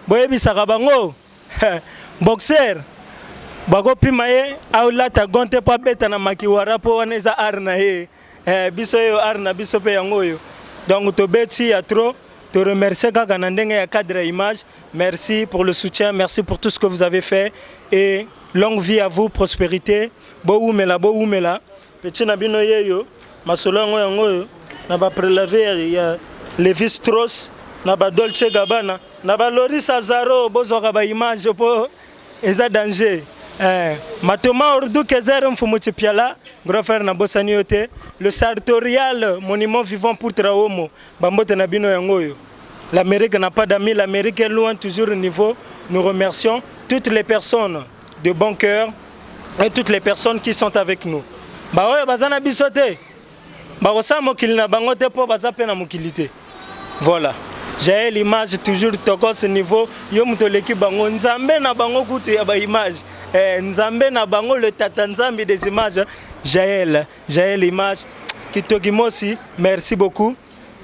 Boyebisaka bango. Boxer. Bago pimaye aulata gonte pa beta na makiwara po wana eza arna he. Biso yo arna biso pe yango yo. Donc to beti ya trop. Te remercier kaka na ndenge ya cadre image. Merci pour le soutien, merci pour tout ce que vous avez fait et longue vie à vous, prospérité. Bo oumela. Petit na bino yeyo, masolo yango yo. Na ba prélever ya Levi Strauss, na ba Dolce Gabbana, na ba Loris Azaro, bozwaka ba image po eza danger. Matoma Ordu Kezer Mfumuchi Piala, grand frère na bosani yote, le sartorial monument vivant pour Traomo, Bambote Nabino Yangoyo. L'Amérique n'a pas d'amis, l'Amérique est loin toujours au niveau. Nous remercions toutes les personnes de bon cœur et toutes les personnes qui sont avec nous. Bah ouais, bazana bisote. Bah osa mokili na bangote po bazape na mokilité. Voilà. J'ai l'image toujours toko ce niveau. Yo mutoleki bango nzambe na bango kutu ya ba image. Nzambe na bango le tata nzambe des images. Jaël l'image. Kitogimosi, merci beaucoup.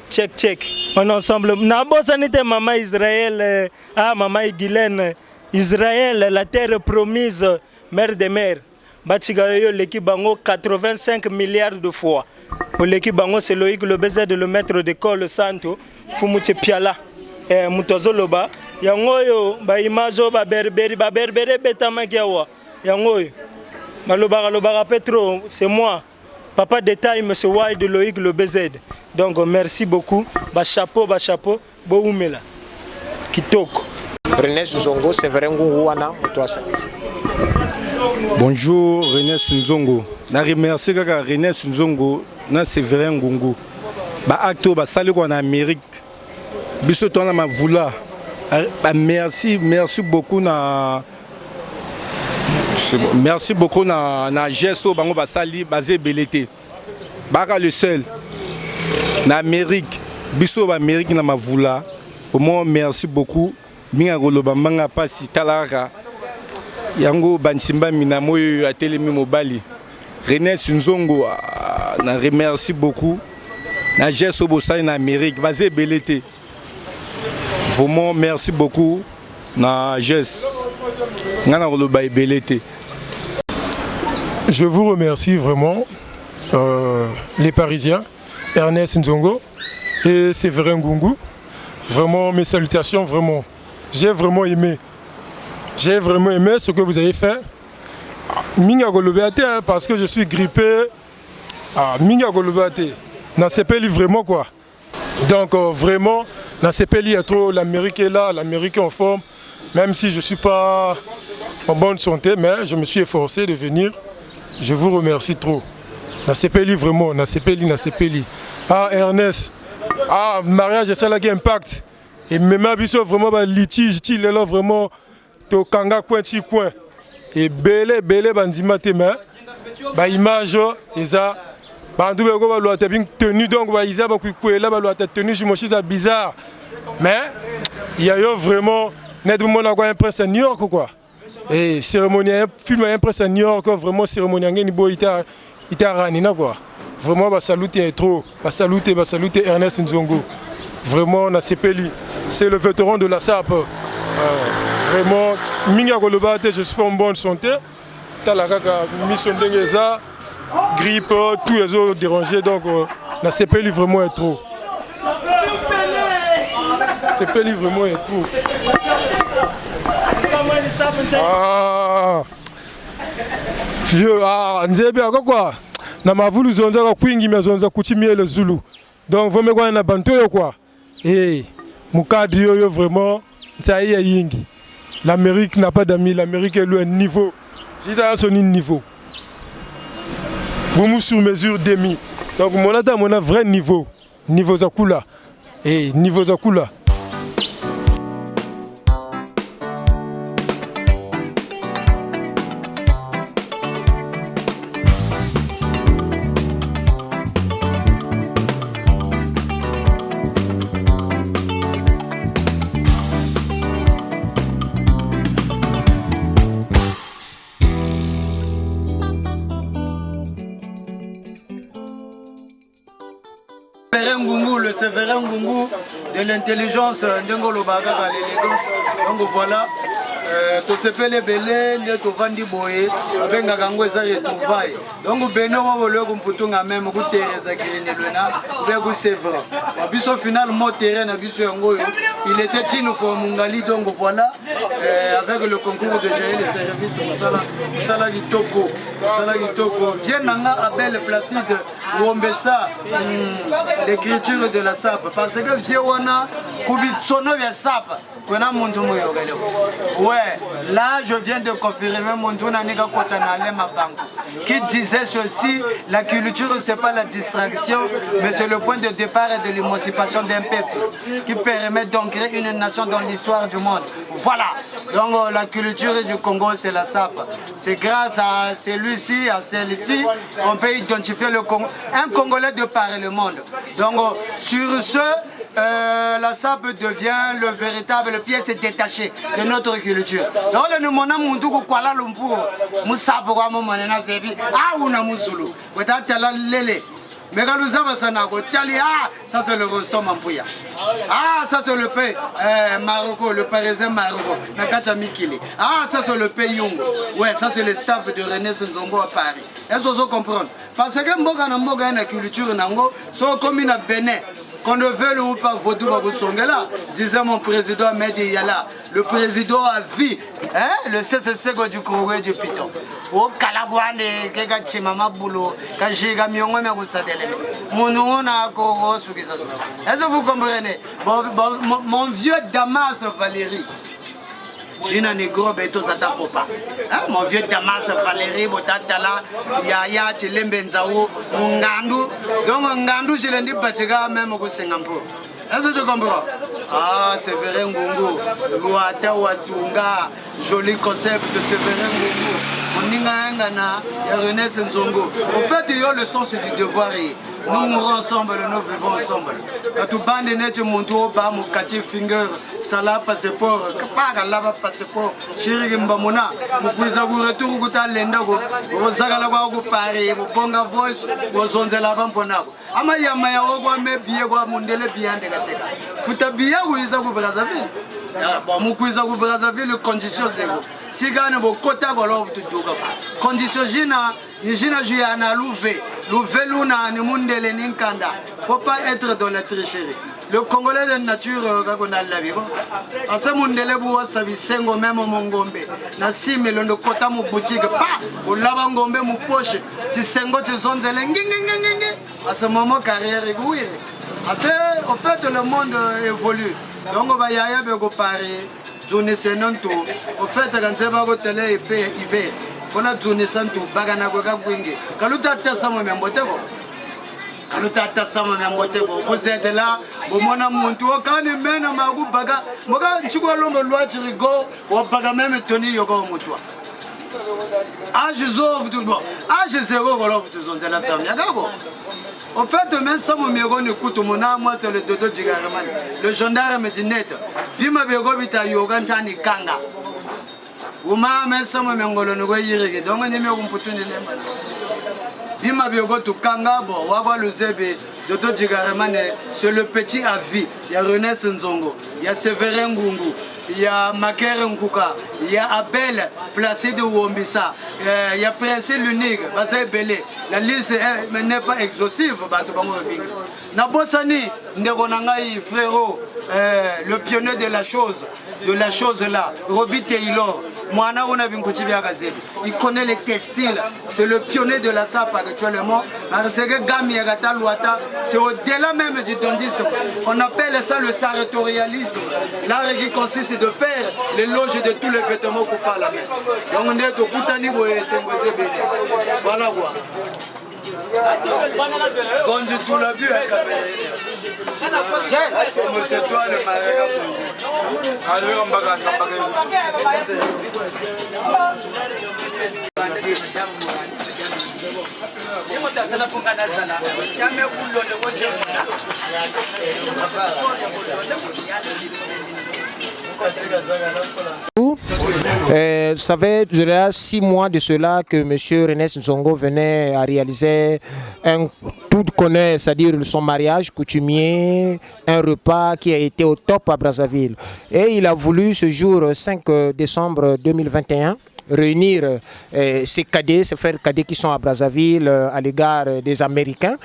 Check. On est ensemble. Nabo sanité maman Israël. Maman Guylaine. Israël, la terre promise, mère des mères. Bachigayo l'équipe bango 85 milliards de fois. L'équipe bango c'est Loïc le baiser de le maître d'école Santo. Fumuche Piala. Mutozoloba. Yangoyo ba imajo ba berberi betama kiawa. Yangoyo. Malobara Petro, c'est moi. Papa détail monsieur Wai de Loïc le BZ. Donc merci beaucoup. Ba chapeau, bo oumela. Kitoko. René Nzongo, Séverin Ngungu wana toi ça. Bonjour René Nzongo. Na remercie kaka René Nzongo na Séverin Ngungu. Ba acto ba sali ko en Amérique. Biso tona ma vula. Merci beaucoup na Gesso bango basali basé belete. Baka le seul na Amérique biso ba Amérique na mavula. Pour moi merci beaucoup. Minga goloba manga pasi talara. Yango bansimba mina moyo atelemi mobali. René Nzongo na remercie beaucoup. Na Gesso bosali na Amérique basé belete. Vraiment merci beaucoup na Jess. Je vous remercie vraiment, les Parisiens, Ernest Nzongo et Séverin Ngungu. Vraiment mes salutations, vraiment. J'ai vraiment aimé ce que vous avez fait. Minga Golobate parce que je suis grippé. Minga Golobate. Dans ces pays vraiment quoi. Donc vraiment. Dans ces pays, il y a trop, l'Amérique est là, l'Amérique est en forme. Même si je ne suis pas en bonne santé, mais je me suis efforcé de venir. Je vous remercie trop. Dans ces pays, vraiment, dans ces pays. Ernest, mariage, c'est ça qui impact. Et même si vraiment, litige, il est là vraiment, to kanga coin. Et belé, bandima te main, image, ça. Tenu donc bizarre mais il y a eu vraiment un prince à New York quoi et cérémonie film un prince à New York vraiment cérémonie ngeni bo ita ranina quoi vraiment ba saluter trop ba saluter Ernest Nzongo vraiment na sepeli c'est le vétéran de la SAP vraiment minga kolobate je suis pas en bonne santé talaka mission dengeza grippe, tous les autres dérangés, donc la CPL vraiment est trop. CPL vraiment est trop. Vieux, nzebe quoi? Na mavulu zonza kwa kwingi mezonza kuchimie le Zulu. Donc vous me quoi na bantoyo quoi? Eh, mukadi yo vraiment ça y est yingi. L'Amérique n'a pas d'amis, l'Amérique est loin niveau. J'ai ça son niveau. Vous sur mesure demi. Donc mon a vrai niveau. Niveau Zakula. Et niveau Zakula. Séverin Ngungu, de l'intelligence, Ndengolo Baga, l'élégance. Donc voilà. To sepele belé ne to vandi boye abenga kango eza retrouvaille donc beno wa le kumputunga même ku tereza kene lena be ku sevra biso final mo terrain na biso yango il était une fois mungali donc voilà avec le concours de gérer les services musala kitoko vient nanga Abel Placide Wombesa l'écriture de la SAP parce que viewana kubitsono ya SAP kona muntu moyo galo. Ouais, là je viens de confirmer mon tour qui disait ceci, la culture c'est pas la distraction, mais c'est le point de départ et de l'émancipation d'un peuple qui permet d'ancrer une nation dans l'histoire du monde. Voilà, donc la culture du Congo c'est la SAP. C'est grâce à celui-ci, à celle-ci, on peut identifier le Congo, un Congolais de par le monde. Donc sur ce, la SAP devient le véritable pièce détachée de notre culture. Donc nous monons mon tour Kuala Lumpur, Moussap Wamo Manena Zebi, ah ou na Moussoulou, Wetala Lele. Mais quand nous avons ça, ça c'est le Rostom Ampouya. Ah, ça c'est le pays Marocco, le parisien Marocco, Nakacha Mikili. Ah, ça c'est le pays Young. Ouais, ça c'est le staff de René Nzongo à Paris. Est-ce que vous comprenez? Parce que Mboga na Mboga na culture nango, sont comme une Bénin. Qu'on ne veut ou pas Vodou Baboussongela, disait mon président Mehdi Yala, le président a vu le CCC du Congo et du Piton. Au Kalabouane, Kega Chimama Boulot, Kajiga Myongo Merousadele. Mon on a Koro Soukisa. Est-ce que vous comprenez? Mon vieux Damas Valérie. Jina Negro Beto Zata Popa. Mon vieux Damas Valérie Botatala, Yaya Chilembenzaou, Mungandu. Donc Mungandu, je l'ai dit, Bachega même au Singapour. Est-ce que tu comprends? Ah, Séverin Ngungu, Luata Watunga, joli concept de Séverin Ngungu. Oningana, René Nzongo. En fait, il y a le sens du devoir. Nous mourons ensemble, nous vivons ensemble. Quand tu bandes net, mon tour, mon catchy finger, Salah passeport, Kapaga lava passeport, Chiri Mbamona, mon cousin retour au Talendago, Rosagalago Paris, Bonga voice, Rosonze Lavamponago. Amaya Maya Ogwa, Biagua Mundele Biande Gateka. Futabia ou Isago Brazzaville. Bon, mon cousin Brazzaville, condition zéro. Tigane bo kota golof tu duga condition jina na louvé luna ni mundele ninkanda. Faut pas être dans la tricherie. Le Congolais de nature kakona la bibo asa mundele bo wasabi sengo même mongombe na simelo ndo kota mu boutique pa olaba ngombe mu poche ti sengo ti zonzele ngingingingi asa momo carrière igouire asa au fait le monde évolue donc ba yaya be ko Paris zone senanto au fait quand c'est pas télé il fait on a zone santo bagana ko ka kwingi kaluta tasamo memboteko kaluta tasamo memboteko vous êtes là bon mona muntu okani mena magu baga moka nchiko lombo lwa chirigo o baga même toni yoko mutwa âge zov tout bon âge zéro golof tout zone la samia gabo. En fait, même si mon mère écoute mon âme, moi c'est le dodo Djigaraman, le gendarme du net. Bima Bego Vita Yogantani Kanga. Ouma, même si mon mère ne donc on est mieux qu'on peut tenir les mains. Bima Bego to Kanga, bon, on va voir le Zébé, dodo Djigaraman, c'est le petit à vie. Il y a René Nzongo, il y a Séverin Ngungu, il y a Maker Nkuka, il y a Abel Placide Wombisa. Il y a Prince l'unique, Basé Belé. La liste n'est pas exhaustive. Nabosani, Neronangaï, frérot, le pionnier de la chose là, Roby Taylor. Moana on a vu il connaît les textiles, c'est le pionnier de la SAP actuellement. C'est au-delà même du dondisme. On appelle ça le sartorialisme. L'art qui consiste de faire l'éloge de tous les vêtements qu'on parle la main. Donc on est au Koutani. Voilà quoi. Quand tu l'as vu, c'est toi le nous. Ça fait déjà 6 mois de cela que M. René Nzongo venait à réaliser tout connaît, c'est-à-dire son mariage coutumier, un repas qui a été au top à Brazzaville. Et il a voulu ce jour 5 décembre 2021 réunir ses cadets, ses frères cadets qui sont à Brazzaville à l'égard des Américains.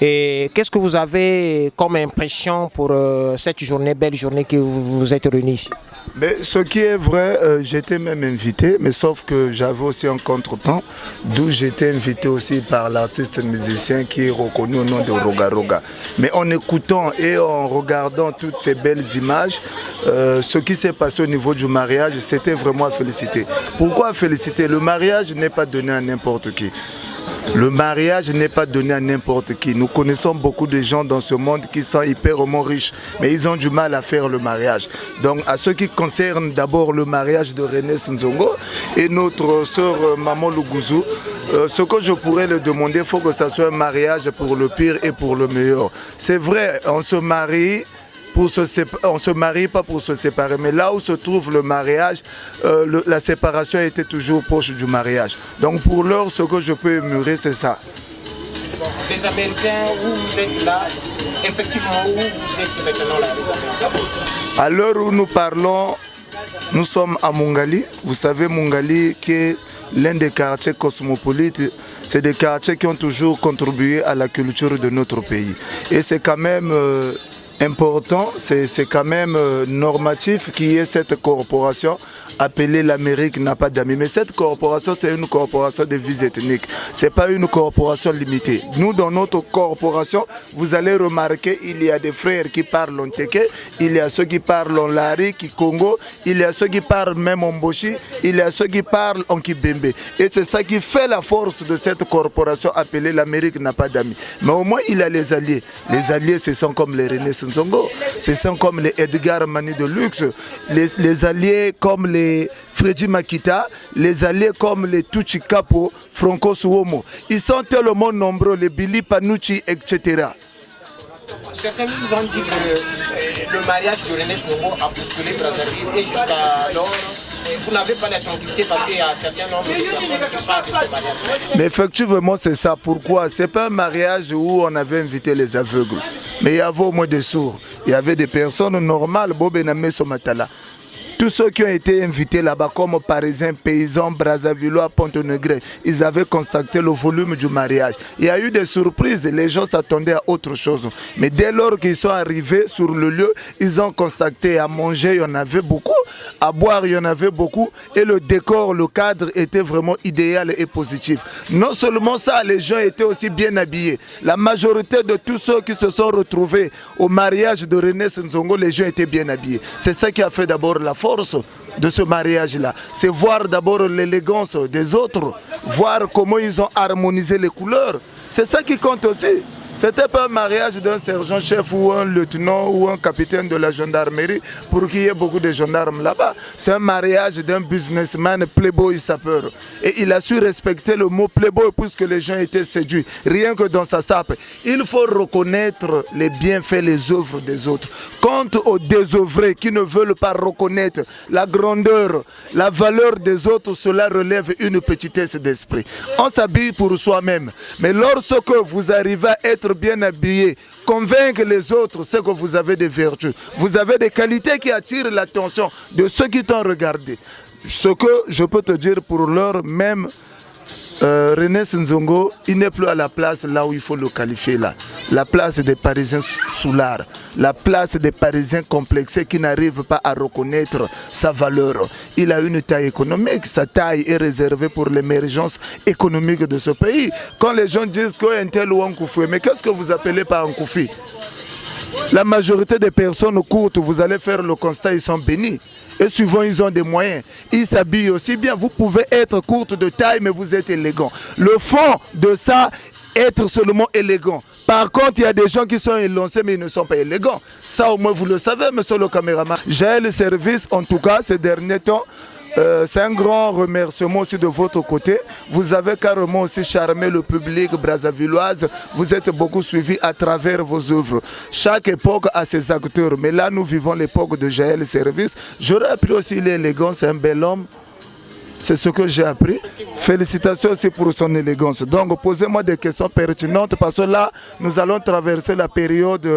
Et qu'est-ce que vous avez comme impression pour cette journée, belle journée que vous vous êtes réunis ici? Mais ce qui est vrai, j'étais même invité, mais sauf que j'avais aussi un contretemps, d'où j'étais invité aussi par l'artiste musicien qui est reconnu au nom de Roga Roga. Mais en écoutant et en regardant toutes ces belles images, ce qui s'est passé au niveau du mariage, c'était vraiment à féliciter. Pourquoi féliciter? Le mariage n'est pas donné à n'importe qui. Le mariage n'est pas donné à n'importe qui. Nous connaissons beaucoup de gens dans ce monde qui sont hyperement riches, mais ils ont du mal à faire le mariage. Donc, à ce qui concerne d'abord le mariage de René Nzongo et notre sœur Maman Luguzu, ce que je pourrais le demander, il faut que ça soit un mariage pour le pire et pour le meilleur. C'est vrai, on se marie. On ne se marie pas pour se séparer, mais là où se trouve le mariage, la séparation était toujours proche du mariage. Donc pour l'heure, ce que je peux mûrir, c'est ça. Les Américains, où vous êtes là, effectivement, où vous êtes maintenant là, les Américains? À l'heure où nous parlons, nous sommes à Mungali. Vous savez, Mungali qui est l'un des quartiers cosmopolites. C'est des quartiers qui ont toujours contribué à la culture de notre pays. Et c'est quand même important, c'est quand même normatif qu'il y ait cette corporation appelée l'Amérique n'a pas d'amis. Mais cette corporation, c'est une corporation de vies ethniques. Ce n'est pas une corporation limitée. Nous, dans notre corporation, vous allez remarquer, il y a des frères qui parlent en Teke, il y a ceux qui parlent en Lari, qui Congo, il y a ceux qui parlent même en Boshi, il y a ceux qui parlent en Kibembe. Et c'est ça qui fait la force de cette corporation appelée l'Amérique n'a pas d'amis. Mais au moins, il y a les alliés. Les alliés, ce sont comme les René Nzongo, ce sont comme les Edgar Mani de Luxe, les alliés comme les Freddy Makita, les alliés comme les Tucci Capo, Franco Suomo. Ils sont tellement nombreux, les Billy Panucci, etc. Certains nous ont dit que le mariage de René Nzongo a bousculé Brazzaville et jusqu'à alors, vous n'avez pas la tranquillité parce qu'il y a un certain nombre de personnes qui parlent de ce mariage. Mais effectivement, c'est ça. Pourquoi? Ce n'est pas un mariage où on avait invité les aveugles. Mais il y avait au moins des sourds. Il y avait des personnes normales, Bobename Somatala. Tous ceux qui ont été invités là-bas, comme Parisiens, paysans, Brazzavillois, Pont-Negré, ils avaient constaté le volume du mariage. Il y a eu des surprises, les gens s'attendaient à autre chose. Mais dès lors qu'ils sont arrivés sur le lieu, ils ont constaté à manger, il y en avait beaucoup, à boire, il y en avait beaucoup, et le décor, le cadre était vraiment idéal et positif. Non seulement ça, les gens étaient aussi bien habillés. La majorité de tous ceux qui se sont retrouvés au mariage de René Nzongo, les gens étaient bien habillés. C'est ça qui a fait d'abord la force de ce mariage-là. C'est voir d'abord l'élégance des autres, voir comment ils ont harmonisé les couleurs. C'est ça qui compte aussi. C'était pas un mariage d'un sergent-chef ou un lieutenant ou un capitaine de la gendarmerie pour qu'il y ait beaucoup de gendarmes là-bas. C'est un mariage d'un businessman playboy sapeur. Et il a su respecter le mot playboy puisque les gens étaient séduits. Rien que dans sa sape. Il faut reconnaître les bienfaits, les œuvres des autres. Quant aux désœuvrés qui ne veulent pas reconnaître la grandeur, la valeur des autres, cela relève une petitesse d'esprit. On s'habille pour soi-même. Mais lorsque vous arrivez à être bien habillé, convaincre les autres, c'est que vous avez des vertus. Vous avez des qualités qui attirent l'attention de ceux qui t'ont regardé. Ce que je peux te dire pour l'heure, même René Nzongo, il n'est plus à la place là où il faut le qualifier là. La place des Parisiens soulards, la place des Parisiens complexés qui n'arrivent pas à reconnaître sa valeur. Il a une taille économique, sa taille est réservée pour l'émergence économique de ce pays. Quand les gens disent qu'un tel ou un koufi, mais qu'est-ce que vous appelez par un koufi? La majorité des personnes courtes, vous allez faire le constat, ils sont bénis. Et souvent, ils ont des moyens. Ils s'habillent aussi bien. Vous pouvez être courte de taille, mais vous êtes élégant. Le fond de ça, être seulement élégant. Par contre, il y a des gens qui sont élancés, mais ils ne sont pas élégants. Ça, au moins, vous le savez, monsieur le caméraman. J'ai le service, en tout cas, ces derniers temps, C'est un grand remerciement aussi de votre côté. Vous avez carrément aussi charmé le public brazzavilloise. Vous êtes beaucoup suivis à travers vos œuvres. Chaque époque a ses acteurs. Mais là, nous vivons l'époque de Jaël Service. J'aurais appris aussi l'élégance, c'est un bel homme. C'est ce que j'ai appris. Félicitations aussi pour son élégance. Donc, posez-moi des questions pertinentes parce que là, nous allons traverser la période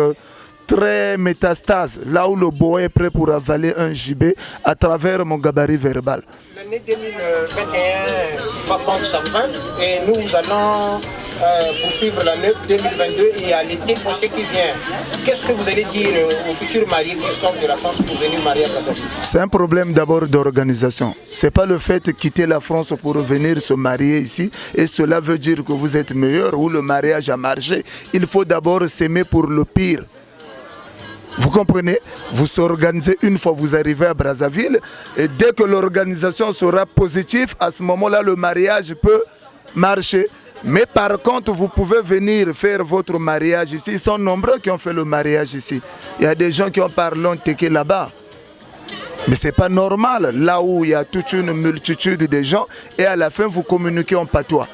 très métastase, là où le bois est prêt pour avaler un gibet à travers mon gabarit verbal. L'année 2021 va prendre sa fin et nous allons poursuivre l'année 2022 et à l'été prochain qui vient. Qu'est-ce que vous allez dire aux futurs mariés qui sortent de la France pour venir marier à Brazzaville? C'est un problème d'abord d'organisation. Ce n'est pas le fait de quitter la France pour venir se marier ici et cela veut dire que vous êtes meilleur ou le mariage a marché. Il faut d'abord s'aimer pour le pire. Vous comprenez? Vous s'organisez une fois vous arrivez à Brazzaville et dès que l'organisation sera positive, à ce moment-là, le mariage peut marcher. Mais par contre, vous pouvez venir faire votre mariage ici. Ils sont nombreux qui ont fait le mariage ici. Il y a des gens qui ont parlé teke là-bas. Mais ce n'est pas normal, là où il y a toute une multitude de gens et à la fin, vous communiquez en patois.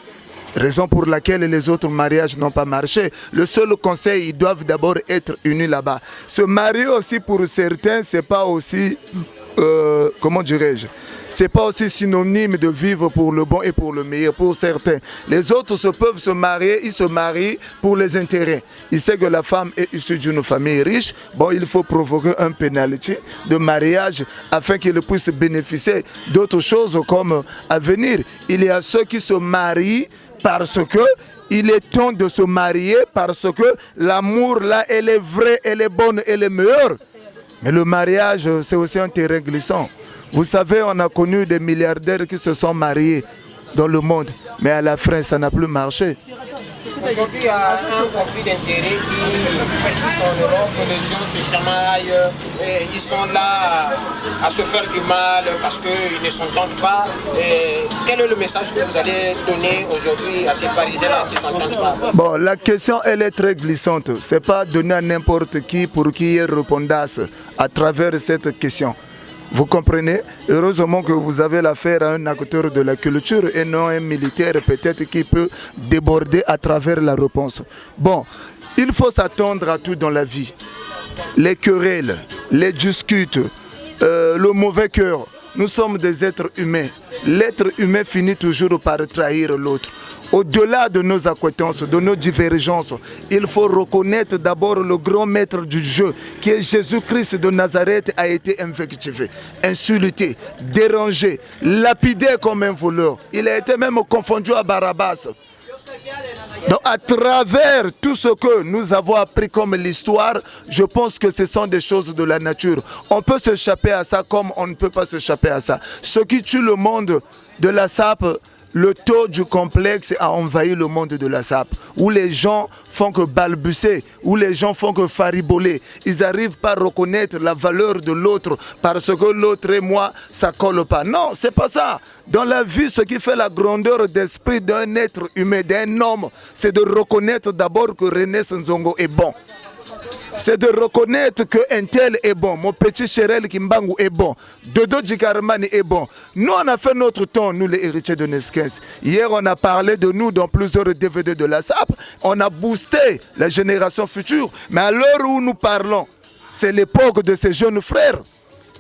Raison pour laquelle les autres mariages n'ont pas marché. Le seul conseil, ils doivent d'abord être unis là-bas. Se marier aussi pour certains, c'est pas aussi, comment dirais-je, c'est pas aussi synonyme de vivre pour le bon et pour le meilleur pour certains. Les autres peuvent se marier, ils se marient pour les intérêts. Ils savent que la femme est issue d'une famille riche. Bon, il faut provoquer un pénalité de mariage afin qu'ils puissent bénéficier d'autres choses comme à venir. Il y a ceux qui se marient parce que il est temps de se marier, parce que l'amour là, elle est vraie, elle est bonne, elle est meilleure. Mais le mariage, c'est aussi un terrain glissant. Vous savez, on a connu des milliardaires qui se sont mariés dans le monde, mais à la fin, ça n'a plus marché. Aujourd'hui, il y a un conflit d'intérêts qui persiste en Europe. Les gens se chamaillent, et ils sont là à se faire du mal parce qu'ils ne s'entendent pas. Et quel est le message que vous allez donner aujourd'hui à ces Parisiens-là qui ne s'entendent pas? Bon, la question, elle est très glissante. Ce n'est pas donner à n'importe qui pour qu'il y ait répondasse à travers cette question. Vous comprenez? Heureusement que vous avez l'affaire à un acteur de la culture et non un militaire peut-être qui peut déborder à travers la réponse. Bon, il faut s'attendre à tout dans la vie. Les querelles, les disputes, le mauvais cœur. Nous sommes des êtres humains. L'être humain finit toujours par trahir l'autre. Au-delà de nos acquaintances, de nos divergences, il faut reconnaître d'abord le grand maître du jeu, qui est Jésus-Christ de Nazareth, a été invectivé, insulté, dérangé, lapidé comme un voleur. Il a été même confondu à Barabbas. Donc à travers tout ce que nous avons appris comme l'histoire, je pense que ce sont des choses de la nature. On peut s'échapper à ça comme on ne peut pas s'échapper à ça. Ce qui tue le monde de la SAP, le taux du complexe a envahi le monde de la SAP, où les gens font que balbutier, où les gens font que fariboler. Ils n'arrivent pas à reconnaître la valeur de l'autre parce que l'autre et moi, ça ne colle pas. Non, c'est pas ça. Dans la vie, ce qui fait la grandeur d'esprit d'un être humain, d'un homme, c'est de reconnaître d'abord que René Nzongo est bon. C'est de reconnaître qu'un tel est bon. Mon petit Chérel Kimbangu est bon. Dodo Djikarmani est bon. Nous, on a fait notre temps, nous les héritiers de Neskens. Hier, on a parlé de nous dans plusieurs DVD de la SAP. On a boosté la génération future. Mais à l'heure où nous parlons, c'est l'époque de ces jeunes frères.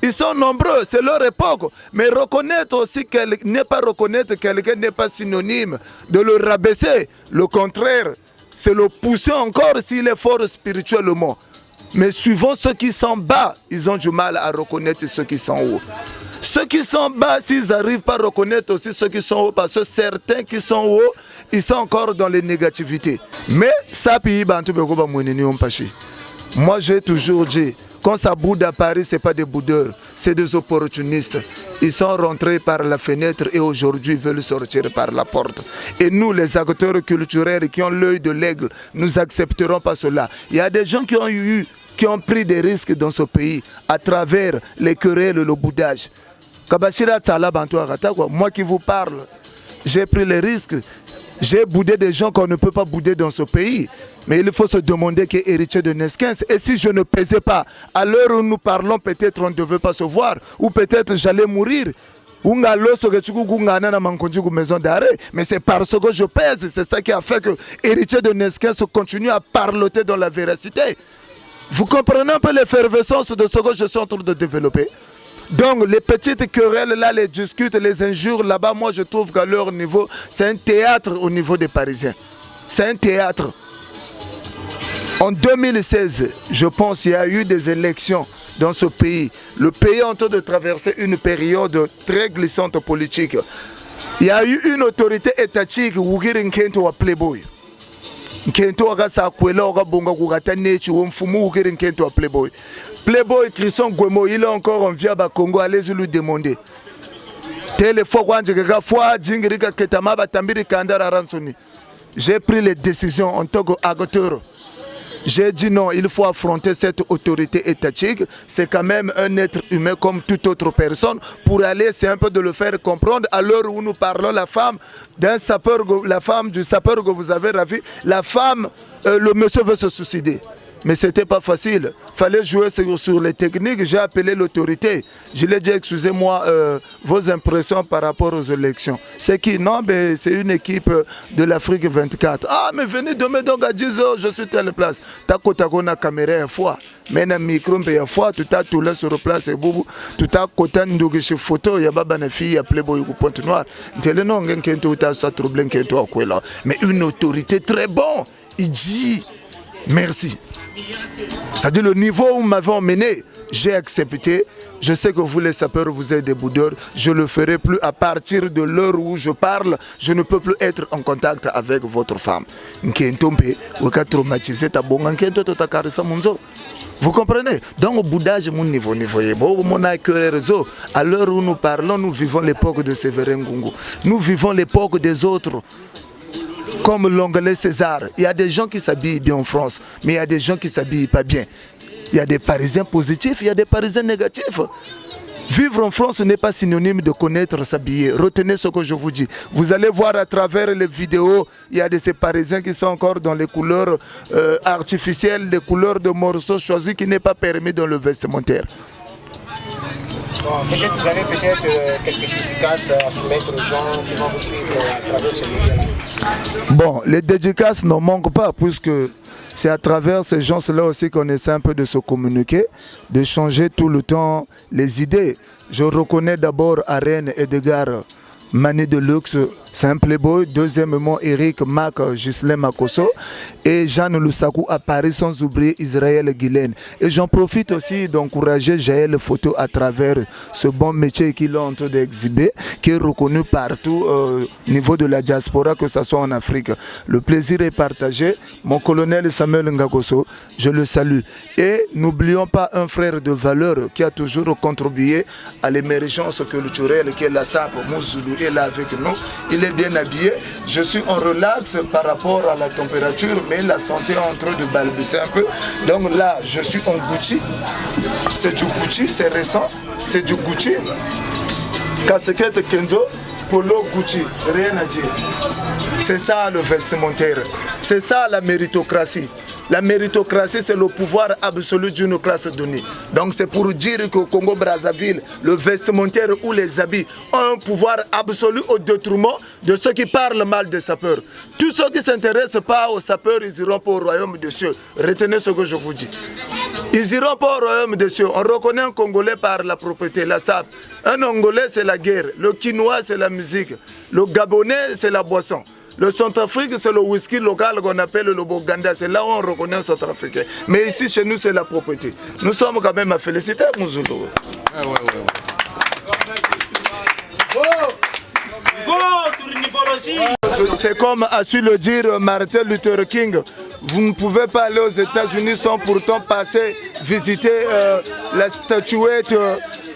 Ils sont nombreux, c'est leur époque. Mais reconnaître aussi n'est pas reconnaître quelqu'un n'est pas synonyme de le rabaisser. Le contraire, c'est le pousser encore s'il est fort spirituellement. Mais suivant ceux qui sont bas, ils ont du mal à reconnaître ceux qui sont hauts. Ceux qui sont bas, s'ils n'arrivent pas à reconnaître aussi ceux qui sont hauts, parce que certains qui sont hauts, ils sont encore dans les négativités. Mais ça, moi j'ai toujours dit, quand ça boude à Paris, ce n'est pas des boudeurs, c'est des opportunistes. Ils sont rentrés par la fenêtre et aujourd'hui ils veulent sortir par la porte. Et nous, les acteurs culturels qui ont l'œil de l'aigle, nous n'accepterons pas cela. Il y a des gens qui ont pris des risques dans ce pays à travers les querelles et le boudage. Moi qui vous parle, j'ai pris les risques. J'ai boudé des gens qu'on ne peut pas bouder dans ce pays. Mais il faut se demander qui est héritier de Neskens. Et si je ne pesais pas, à l'heure où nous parlons, peut-être on ne devait pas se voir. Ou peut-être j'allais mourir. maison d'arrêt, mais c'est parce que je pèse, c'est ça qui a fait que héritier de Nesquens continue à parloter dans la véracité. Vous comprenez un peu l'effervescence de ce que je suis en train de développer? Donc les petites querelles là, les discutes, les injures là-bas, moi je trouve qu'à leur niveau, c'est un théâtre au niveau des Parisiens. C'est un théâtre. En 2016, je pense qu'il y a eu des élections dans ce pays. Le pays est en train de traverser une période très glissante politique. Il y a eu une autorité étatique, Wugiri Nkento wa Playboy. Nkento wa Sakwela wa Bonga Gugatanechi wa Mfumu Wugiri Nkento wa Playboy. Playboy Christian Gwemo, il est encore en vie à Congo, allez-y lui demander. J'ai pris les décisions en tant qu'acteur. J'ai dit non, il faut affronter cette autorité étatique. C'est quand même un être humain comme toute autre personne. Pour aller, c'est un peu de le faire comprendre. À l'heure où nous parlons, la femme d'un sapeur, la femme du sapeur que vous avez ravi, la femme, le monsieur veut se suicider. Mais ce n'était pas facile. Il fallait jouer sur les techniques. J'ai appelé l'autorité. Je lui ai dit, excusez-moi, vos impressions par rapport aux élections. C'est qui? Non, ben, c'est une équipe de l'Afrique 24. Ah, mais venez demain donc à 10h, je suis telle place. T'as une caméra une fois. Mais un micro une fois, tout a tout là sur place. Et boubou, tout a côté de chez photo. Il y a pas une fille à Playboy ou Pointe Noire. Mais une autorité très bon. Il dit merci. C'est-à-dire le niveau où vous m'avez emmené, j'ai accepté. Je sais que vous les sapeurs, vous êtes des boudeurs. Je ne le ferai plus à partir de l'heure où je parle. Je ne peux plus être en contact avec votre femme. Vous comprenez? Donc au boudage, mon niveau, à l'heure où nous parlons, nous vivons l'époque de Séverin Ngungu. Nous vivons l'époque des autres. Comme l'Anglais César, il y a des gens qui s'habillent bien en France, mais il y a des gens qui ne s'habillent pas bien. Il y a des Parisiens positifs, il y a des Parisiens négatifs. Vivre en France n'est pas synonyme de connaître s'habiller. Retenez ce que je vous dis. Vous allez voir à travers les vidéos, il y a de ces Parisiens qui sont encore dans les couleurs artificielles, les couleurs de morceaux choisis qui n'est pas permis dans le vestimentaire. Bon, peut-être vous avez quelques dédicaces à soumettre aux gens qui vont vous suivre à travers ces vidéos. Bon, les dédicaces ne manquent pas puisque c'est à travers ces gens-là aussi qu'on essaie un peu de se communiquer, de changer tout le temps les idées. Je reconnais d'abord Arène Edgar Mani de Luxe, c'est un playboy. Deuxièmement, Eric Mac Gislain Makoso et Jeanne Lusakou à Paris, sans oublier Israël Guilaine. Et j'en profite aussi d'encourager Jaël Photo à travers ce bon métier qu'il est en train d'exhiber, qui est reconnu partout au niveau de la diaspora, que ce soit en Afrique. Le plaisir est partagé. Mon colonel Samuel Ngakoso, je le salue. Et n'oublions pas un frère de valeur qui a toujours contribué à l'émergence culturelle, qui est la SAP Mouzoulou, est là avec nous. Il est bien habillé. Je suis en relax par rapport à la température, mais la santé est en train de balbutier un peu. Donc là, je suis en Gucci. C'est du Gucci, c'est récent. C'est du Gucci. Casquette Kenzo, polo Gucci, rien à dire. C'est ça le vestimentaire. C'est ça la méritocratie. La méritocratie, c'est le pouvoir absolu d'une classe donnée. Donc c'est pour dire qu'au Congo-Brazzaville, le vestimentaire ou les habits ont un pouvoir absolu au détriment de ceux qui parlent mal des sapeurs. Tous ceux qui ne s'intéressent pas aux sapeurs, ils iront pas au royaume des cieux. Retenez ce que je vous dis. Ils iront pas au royaume des cieux. On reconnaît un Congolais par la propriété, la SAP. Un Angolais, c'est la guerre. Le Quinois, c'est la musique. Le Gabonais, c'est la boisson. Le Centrafrique, c'est le whisky local qu'on appelle le Boganda. C'est là où on reconnaît un Centrafricain. Mais ici, chez nous, c'est la propriété. Nous sommes quand même à féliciter Mouzoulou. C'est comme a su le dire Martin Luther King. Vous ne pouvez pas aller aux États-Unis sans pourtant passer visiter la statuette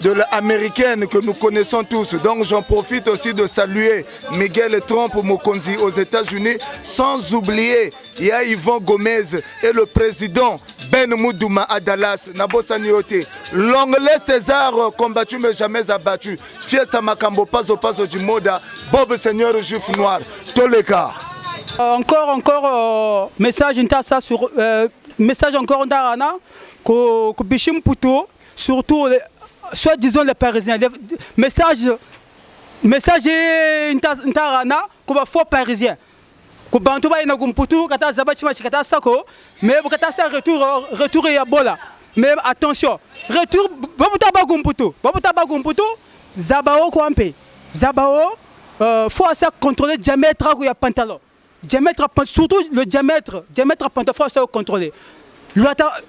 de l'américaine que nous connaissons tous. Donc j'en profite aussi de saluer Miguel Trump Mokonzi aux États-Unis, sans oublier Yaya Yvon Gomez et le président Ben Moudouma à Dallas, Nabosaniote. L'Anglais César combattu mais jamais abattu. Fiesta Makambo Paso Paso Jimoda, Bob Seigneur Juif Noir, Toleka. Encore message sur message encore d'Arana que Bichim Pouto, surtout soit disons les Parisiens, message message ntarana kuba faux parisien ko bantu ba ina kumputu kata zabachi machi kata sako mais kata sa retour ya bola mais attention retour babuta ba kumputu zabao ko ampe zabao faut ça contrôler diamètre ko ya pantalon diamètre surtout le diamètre pantalon faut ça contrôler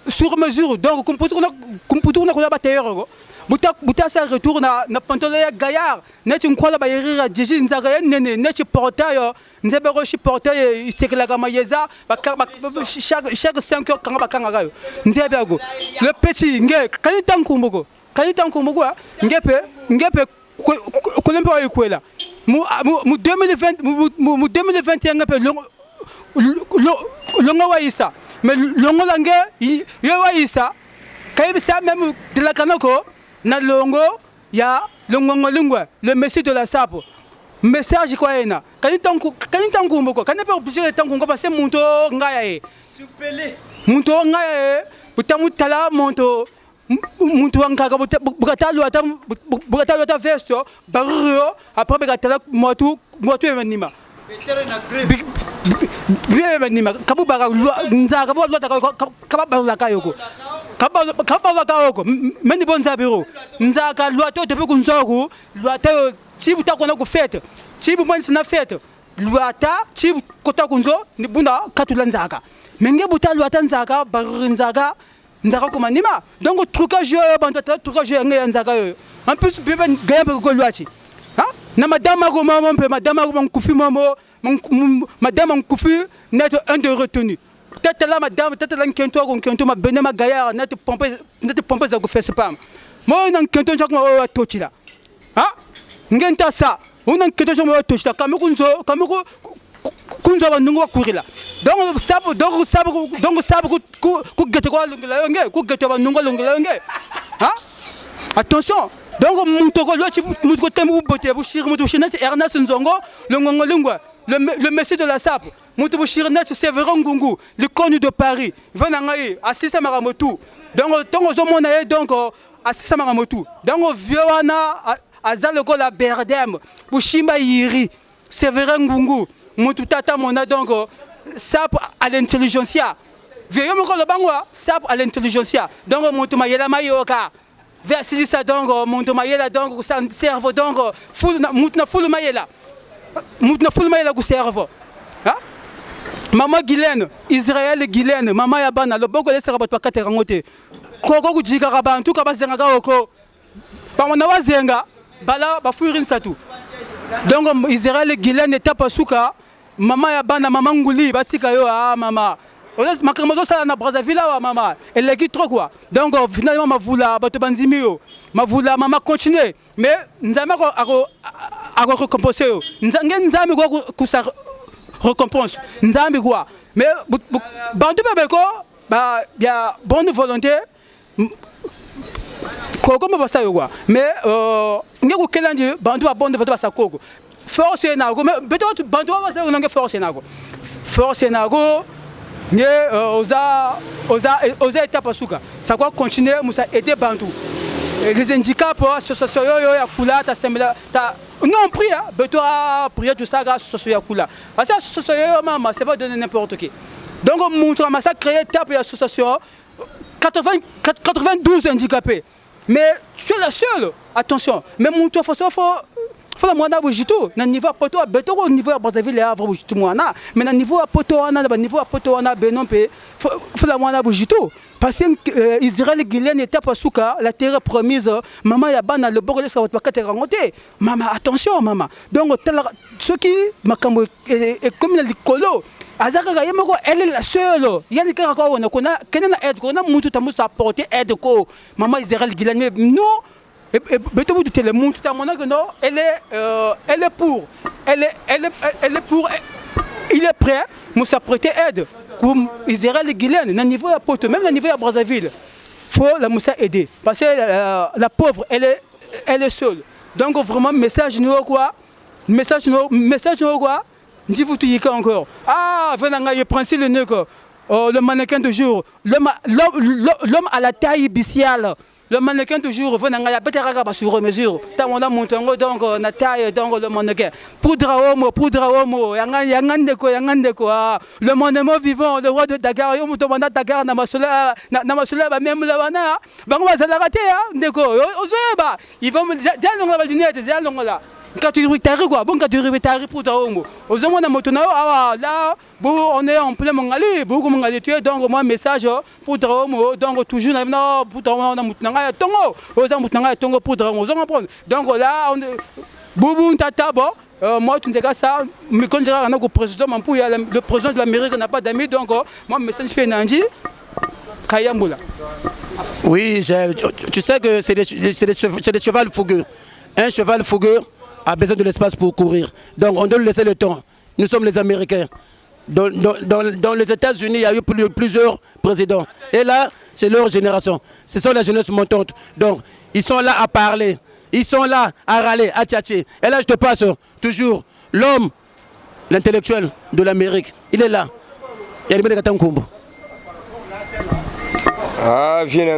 sur mesure donc kumputu na ko ba tailleur buta sa retour na pantalon ya gaillard neti nkola ba yirira jiji nzaga nene neti portail nzebe roshi portail isekela kama yeza chaque 5 heures kanga bakanga gayo nzebe ago le petit nge kanita nkumbuko ngepe kolembe wa ikwela mu 2020 mu 2021 ngape longo wa isa mais longo lange yo wa isa kay ça même de la kanako na longo ya longolingwa le messie de la sapo message kwa ena kanita nkumbuko kanepe obligé tankungo parce muntu ngaya supele muntu ngaya butamutala muntu wankaga bukatalo ata vesto barrio après bekatala motu emanima emanima kabu baga nzaka bo lota kababa kayoko kababa kayoko meni bonza biro nzaka lota depuis kunzoku lota chibuta kona ku fete chibu mwansi na fete lota chibu kota kunzo ni bunda katula nzaka menge buta lota nzaka barrio nzaka kuma nima donc trucage bandata trucage ngaya nzaka yo en plus bebe gaya ko lwati ha na madame ko mama mpe madame ko nkufi mamo madame nkufi net un de retenu peut-être là madame peut-être là nkento ma benema gaya net pompe za ko fesse pam mo na nkento chakma o totila ha ngenta sa una nkento chakma o totila kamiko kunzo banungu bakurila donc sabu ku gete ko lungila nge ku gete banungu lungila nge ha attention donc mutoko loti mutoko temu bote bu shir mutu shina Ernest Nzongo le messie de la sape mutu bu shirna c'est Véran Ngungu le connu de Paris vana ngai assiste Maramotu donc tongo zo mona donc assiste Maramotu donc vioana azale ko la berdem bu shimba yiri c'est Véran Ngungu mutu tata mona donc sap à l'intelligentsia vieux moko lo bangwa sap à l'intelligentsia donc mutu mayela mayoka versilisa donc mutu mayela donc sa cerveau donc full mayela ku cerveau ha mama Guylaine Israël Guylaine mama ya bana lo boko lesaka bato bakateka ngote koko kujika ka bantu ka bazenga ka oko pamona wazenga bala bafuirin satu donc Israël Guylaine etapa suka mama ya bana mama nguli batika yo mama makambo sala na Brazzaville wa mama elle qui trop quoi donc finalement mavula bato banzimi yo mavula mama continuer mais nzame ako récompenser yo nzame ko sa récompense nzame quoi mais bantu bebeko ba ya bonne volonté koko mabasa yo quoi mais ngeko kelandi bantu ba bonne volonté basa koko force nago mais peut-être bantu basa yo nge force nago ne oza étape suka ça quoi continuer musa aider bantu les handicaps association yo ya kula ta semela ta non prie beto a prier tout ça association ya kula association yo mama c'est pas donner n'importe qui donc montre massa créer étape association 92 handicapés mais tu es la seule attention mais montre faut la mwana bujitu na niveau poto beto au niveau Brazzaville ya vra bujitu mwana mais na niveau poto wana na niveau poto wana benompe faut la mwana bujitu parce que Israël Guylaine était pas souka la terre promise maman ya bana le borele sa bakate rangote mama attention mama donc ce qui makambo et comme le likolo azaka ga yemoko elle est la seule yani kaka ko wona kona kenena aide kona mutu tamu apporter aide ko maman Israël Guylaine non et beto bu tele mutu ta mona que non elle est pour il est prêt nous s'apprêter aide comme Israël Guylaine na niveau à Poto même na niveau à Brazzaville faut la moussa aider parce que la pauvre elle est seule donc vraiment message nous quoi ndi vous tuyika encore venanga ye principe le nez le mannequin de jour l'homme à la taille bestiale le mannequin toujours veut n'anga ya peut-être sur mesure. Tant on a monté donc na taille donc le mannequin. Poudre homo, yangande ko. Le monument vivant, le roi de Dakar, yo muto banda Dakar na masula ba même la bana. Bango za la raté ndeko. Ozoba, ils vont dialong la lunette, dialong là. Quand tu retari quoi, bon quand tu retari poudre homo. Ozomo na moto na là, on est en plein Mongali, beaucoup Mongali tu es donc moi message poudre homo donc toujours na poudre homo na mutnanga tongo. Oza mutnanga tongo poudre homo. Ozomo prendre. Donc là on boubou tata bon. Moi, tu ne sais pas ça, mais quand je regarde le président, le président de l'Amérique n'a pas d'amis, donc moi, je me sens Nandi, Kayamboula. Oui, tu sais que c'est des chevals fougueux. Un cheval fougueux a besoin de l'espace pour courir. Donc, on doit lui laisser le temps. Nous sommes les Américains. Dans les États-Unis, il y a eu plusieurs présidents. Et là, c'est leur génération. Ce sont la jeunesse montante. Donc, ils sont là à parler. Ils sont là à râler, à tchatcher. Et là, je te passe toujours l'homme, l'intellectuel de l'Amérique. Il est là. Il y a des gens Ah, viens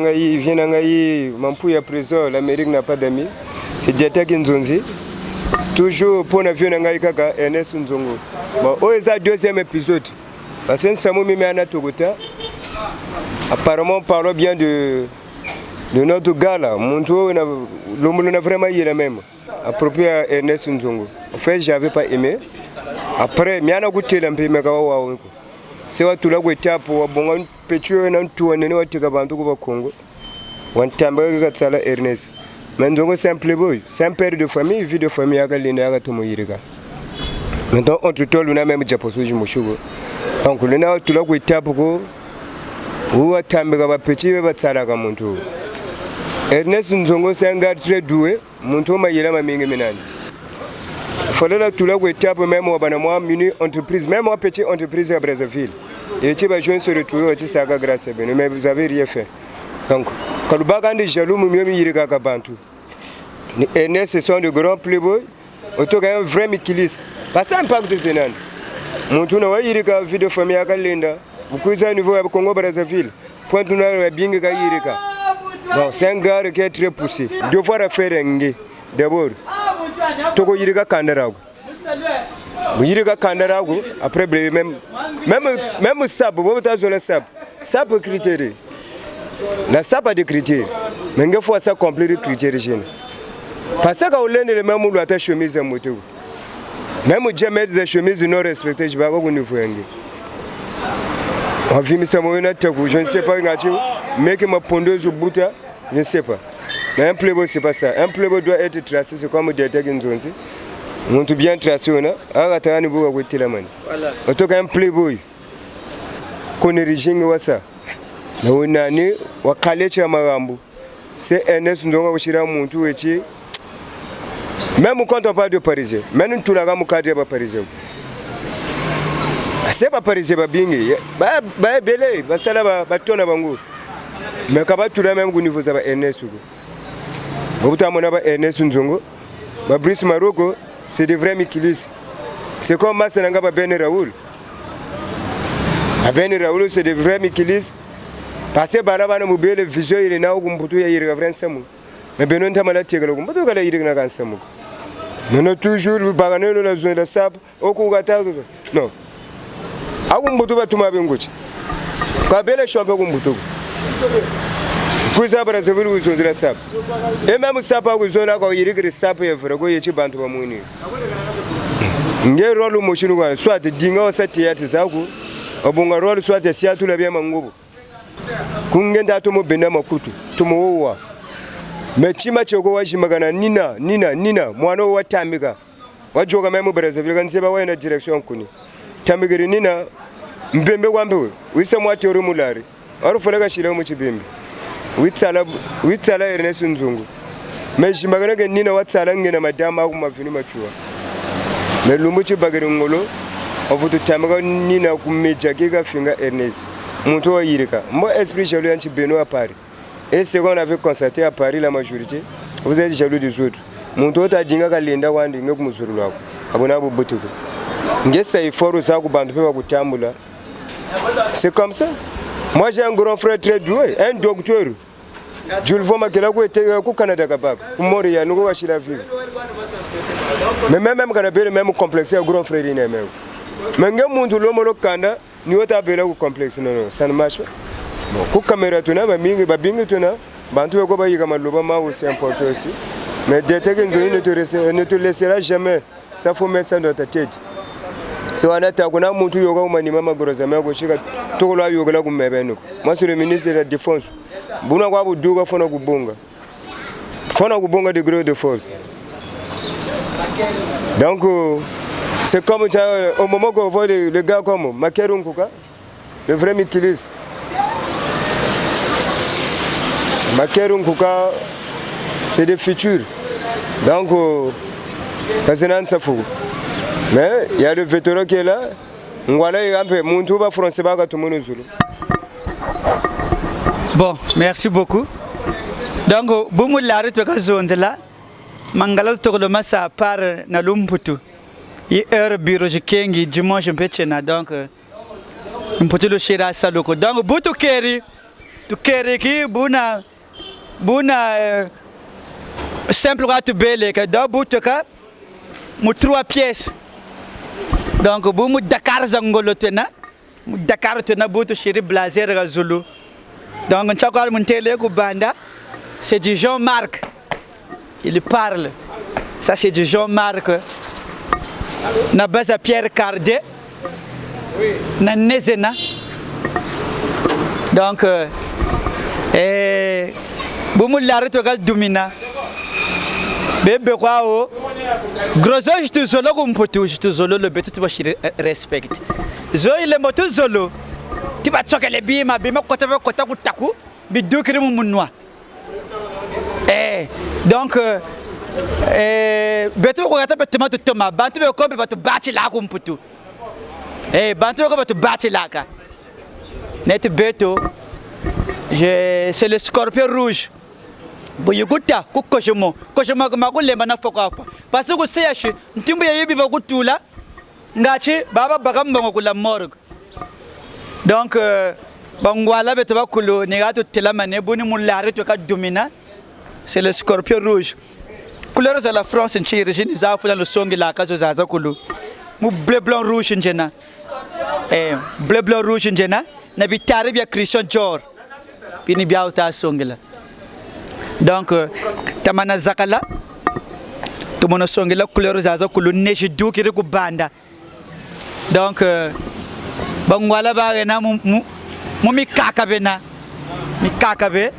Mampouya prison, l'Amérique n'a pas d'amis. C'est Diatek Nzonzi. Toujours pour la vieux Kaka, Ernest Nzongo. Bon, c'est le deuxième épisode. Parce que Samu Mimana Togota. Apparemment, on parle bien de notre gars là, l'homme n'a vraiment eu la même, approprié à Ernest Nzongo. En fait, je n'avais pas aimé. Après, je n'ai goûté un peu, c'est ce que tu as goûté pour un petit peu de tout, au Congo. On t'a dit Ernest. Mais Nzongo, c'est un playboy, c'est un père de famille, vie de famille, à Galina, à Tomoyirika. Maintenant, on te told, on a même déjà posé le mouchogo. Donc, tu as goûté pour ou à Tambega, petit, à Monto. Ernest Nzongo, c'est un gars très doué. Monto Mayela Mamingue Ménane. Il faudrait que tu l'aies même au mini entreprise, même en petite entreprise à Brazzaville. Et tu vas jouer sur le tour, tu sais, grâce à vous, mais vous n'avez rien fait. Donc, quand le bagan est jaloux, mieux il y a Bantu. Ernest, ce sont de grands playboys. Autant qu'un vrai Mikilis. Pas ça, impact de Zénan. Monto n'a pas eu de vie de famille à Galinda. Beaucoup de niveau à Congo Brazzaville. Point de n'a bien que Gaïrika. Non, c'est un gars qui est très poussé. Devoir faire un gay. D'abord, Togo Yirika Kandarago. Yirika Kandarago, après même sable, vous avez le sable. Sable critère. La sable a des critères. Mais il faut ça compléter les critères. Parce qu'on a le même ou la chemise à moto. Même si mettre des chemises non respectées, je ne sais pas où nous faut. On vit je ne sais pas, mais qui m'a pondeuse au bout, je ne sais pas. Mais un playboy, ce n'est pas ça. Un playboy doit être tracé, c'est comme des tags. On doit bien tracé, on a un niveau à côté de la main. En tout cas, un playboy, qu'on est régime, ça. On a né, on a calé chez Marambo. C'est Ernest Nzongo, on a monté, et même quand on parle de Parisien, même tout le monde cadre de Parisien. C'est pas Parisien, c'est bien. Bah, belé, bah, ça là, bah, ton abango. Mais quand tu l'as même au niveau de Ernest Nzongo. Vous avez Ernest Nzongo, bah, Brice Maroko, c'est des vrais Mikilis. C'est comme Massananga Ben Raoul. Ben Raoul, c'est des vrais Mikilis. Parce que Barabana Moubé, le visuel, il est là où on peut y aller à Samu. Mais Benon Tamala Tiagalo, on peut y aller à Samu. Nous toujours le Barané, la zone de sable, au Kougata. Non. A un bouton à tout ma bengoche. Kabele champion comme bouton. Vous avez Brazzaville où ils ont de la sable. Et même Sapa où ils ont là, quand il y a des sapes et Frago, il y a des bandes à Mouni. Il y a un rôle au Mochino, soit de Dingo, soit de Théâtre Zago, au bon rôle, soit de Siatou la bien Mango. Kungenda Tomo Benama Kutu, Tomo. Mais Chima Chogo Wajimagana, Nina, Moano Watamiga. Wajoga même au Brazzaville, quand c'est pas une direction connue. Tamigiri Nina, Mbembe Wambo, we somewhat your Mulari, or Folaga Shilomuchi Bimbi. With Sala Ernest Nzongo. Mais je m'agrége Nina Watsalang et Madame Mafini Matua. Mais Lumuchi Bagarungolo, of the Tamaga Nina Kumejaga Finger Ernest. Monto Yirika. Moi, esprit jaloux anti Benoît à Paris. Et ce qu'on avait constaté à Paris, la majorité, vous êtes jaloux des autres. Monto a dit que Linda Wandi Nokumuzuru. Abonabo Botuko. C'est comme ça. Moi j'ai un grand frère très doué, un docteur. julvo makela ku ete ku Canada kapaka ku Montréal nuko washira vivre mais même kana bele même complexe grand frère ine même mais ngem muntu lo molo kanda ni wota bele ku complexe non ça ne marche pas bon ku caméra tuna ba mingi ba bingi tuna bantu ko ba yiga maloba ma aussi important aussi mais dès que ne te laissera jamais ça faut mettre ça dans ta tête si on a kuna muntu yoga umanima magoroza ma go shika to la yoga la kumebeno moi c'est le ministre de la défense buna kwa buduga fona kubonga de gros de force donc c'est comme au moment qu'on voit le gars comme Makeron Kuka le vrai Mikilis Makeron Kuka c'est des futurs donc mais il y a le vétéran qui est là ngwala un peu muntu ba français ba ka tumono zulu. Bon, merci beaucoup. Donc, boumou la rite ka zonzela mangala to le massa par na lumputu. I heure bureau je kengi dimanche mpechena donc mputu lo shira saloko. Donc butu keri ki buna simple rat bele ka do butu ka mu 3 pièces. Donc boumou Dakar zangolo tena Dakar tena butu shiri blazer ga Zulu. Donc Nchakal Muntele Banda, c'est du Jean-Marc. Il parle. Ça c'est du Jean-Marc. Na base à Pierre Cardé. Na Nezena. Donc Boumou l'arrête au Dumina. Bébé quoi oh. Grosso je te zolo comme potou, je te zolo le bétou tu vas respecte. Zo il est moto zolo. Tu vas choquer les bima kota kutaku bidu krimu munwa donc beto ko gata betuma to toma bantu be ko be batu bachi la ko mputu bantu ko batu bachi la ka net beto c'est le scorpion rouge boyukuta ku koshimo ma ko lemba na fokafa parce que seyashi ntimbu yebi ba kutula ngachi baba bakambo kula morgue. Donc, Bangwala Betavakulu, Negato Telamane, Bonimulare, Domina, c'est le scorpion rouge. Couleur de la France, en Chirigine, Zafou, le son de la Casa Zazakulu. Mou bleu blanc rouge en Jena. Bleu blanc rouge en Jena, Nabitaribia Christian Jor. Pini Biauta Songela. Donc, Tamana Zakala, Tumono Songela, couleur de Zazakulu, Neji Duki Banda. Donc, Bangwala ba na mi kakabe na mi kakabe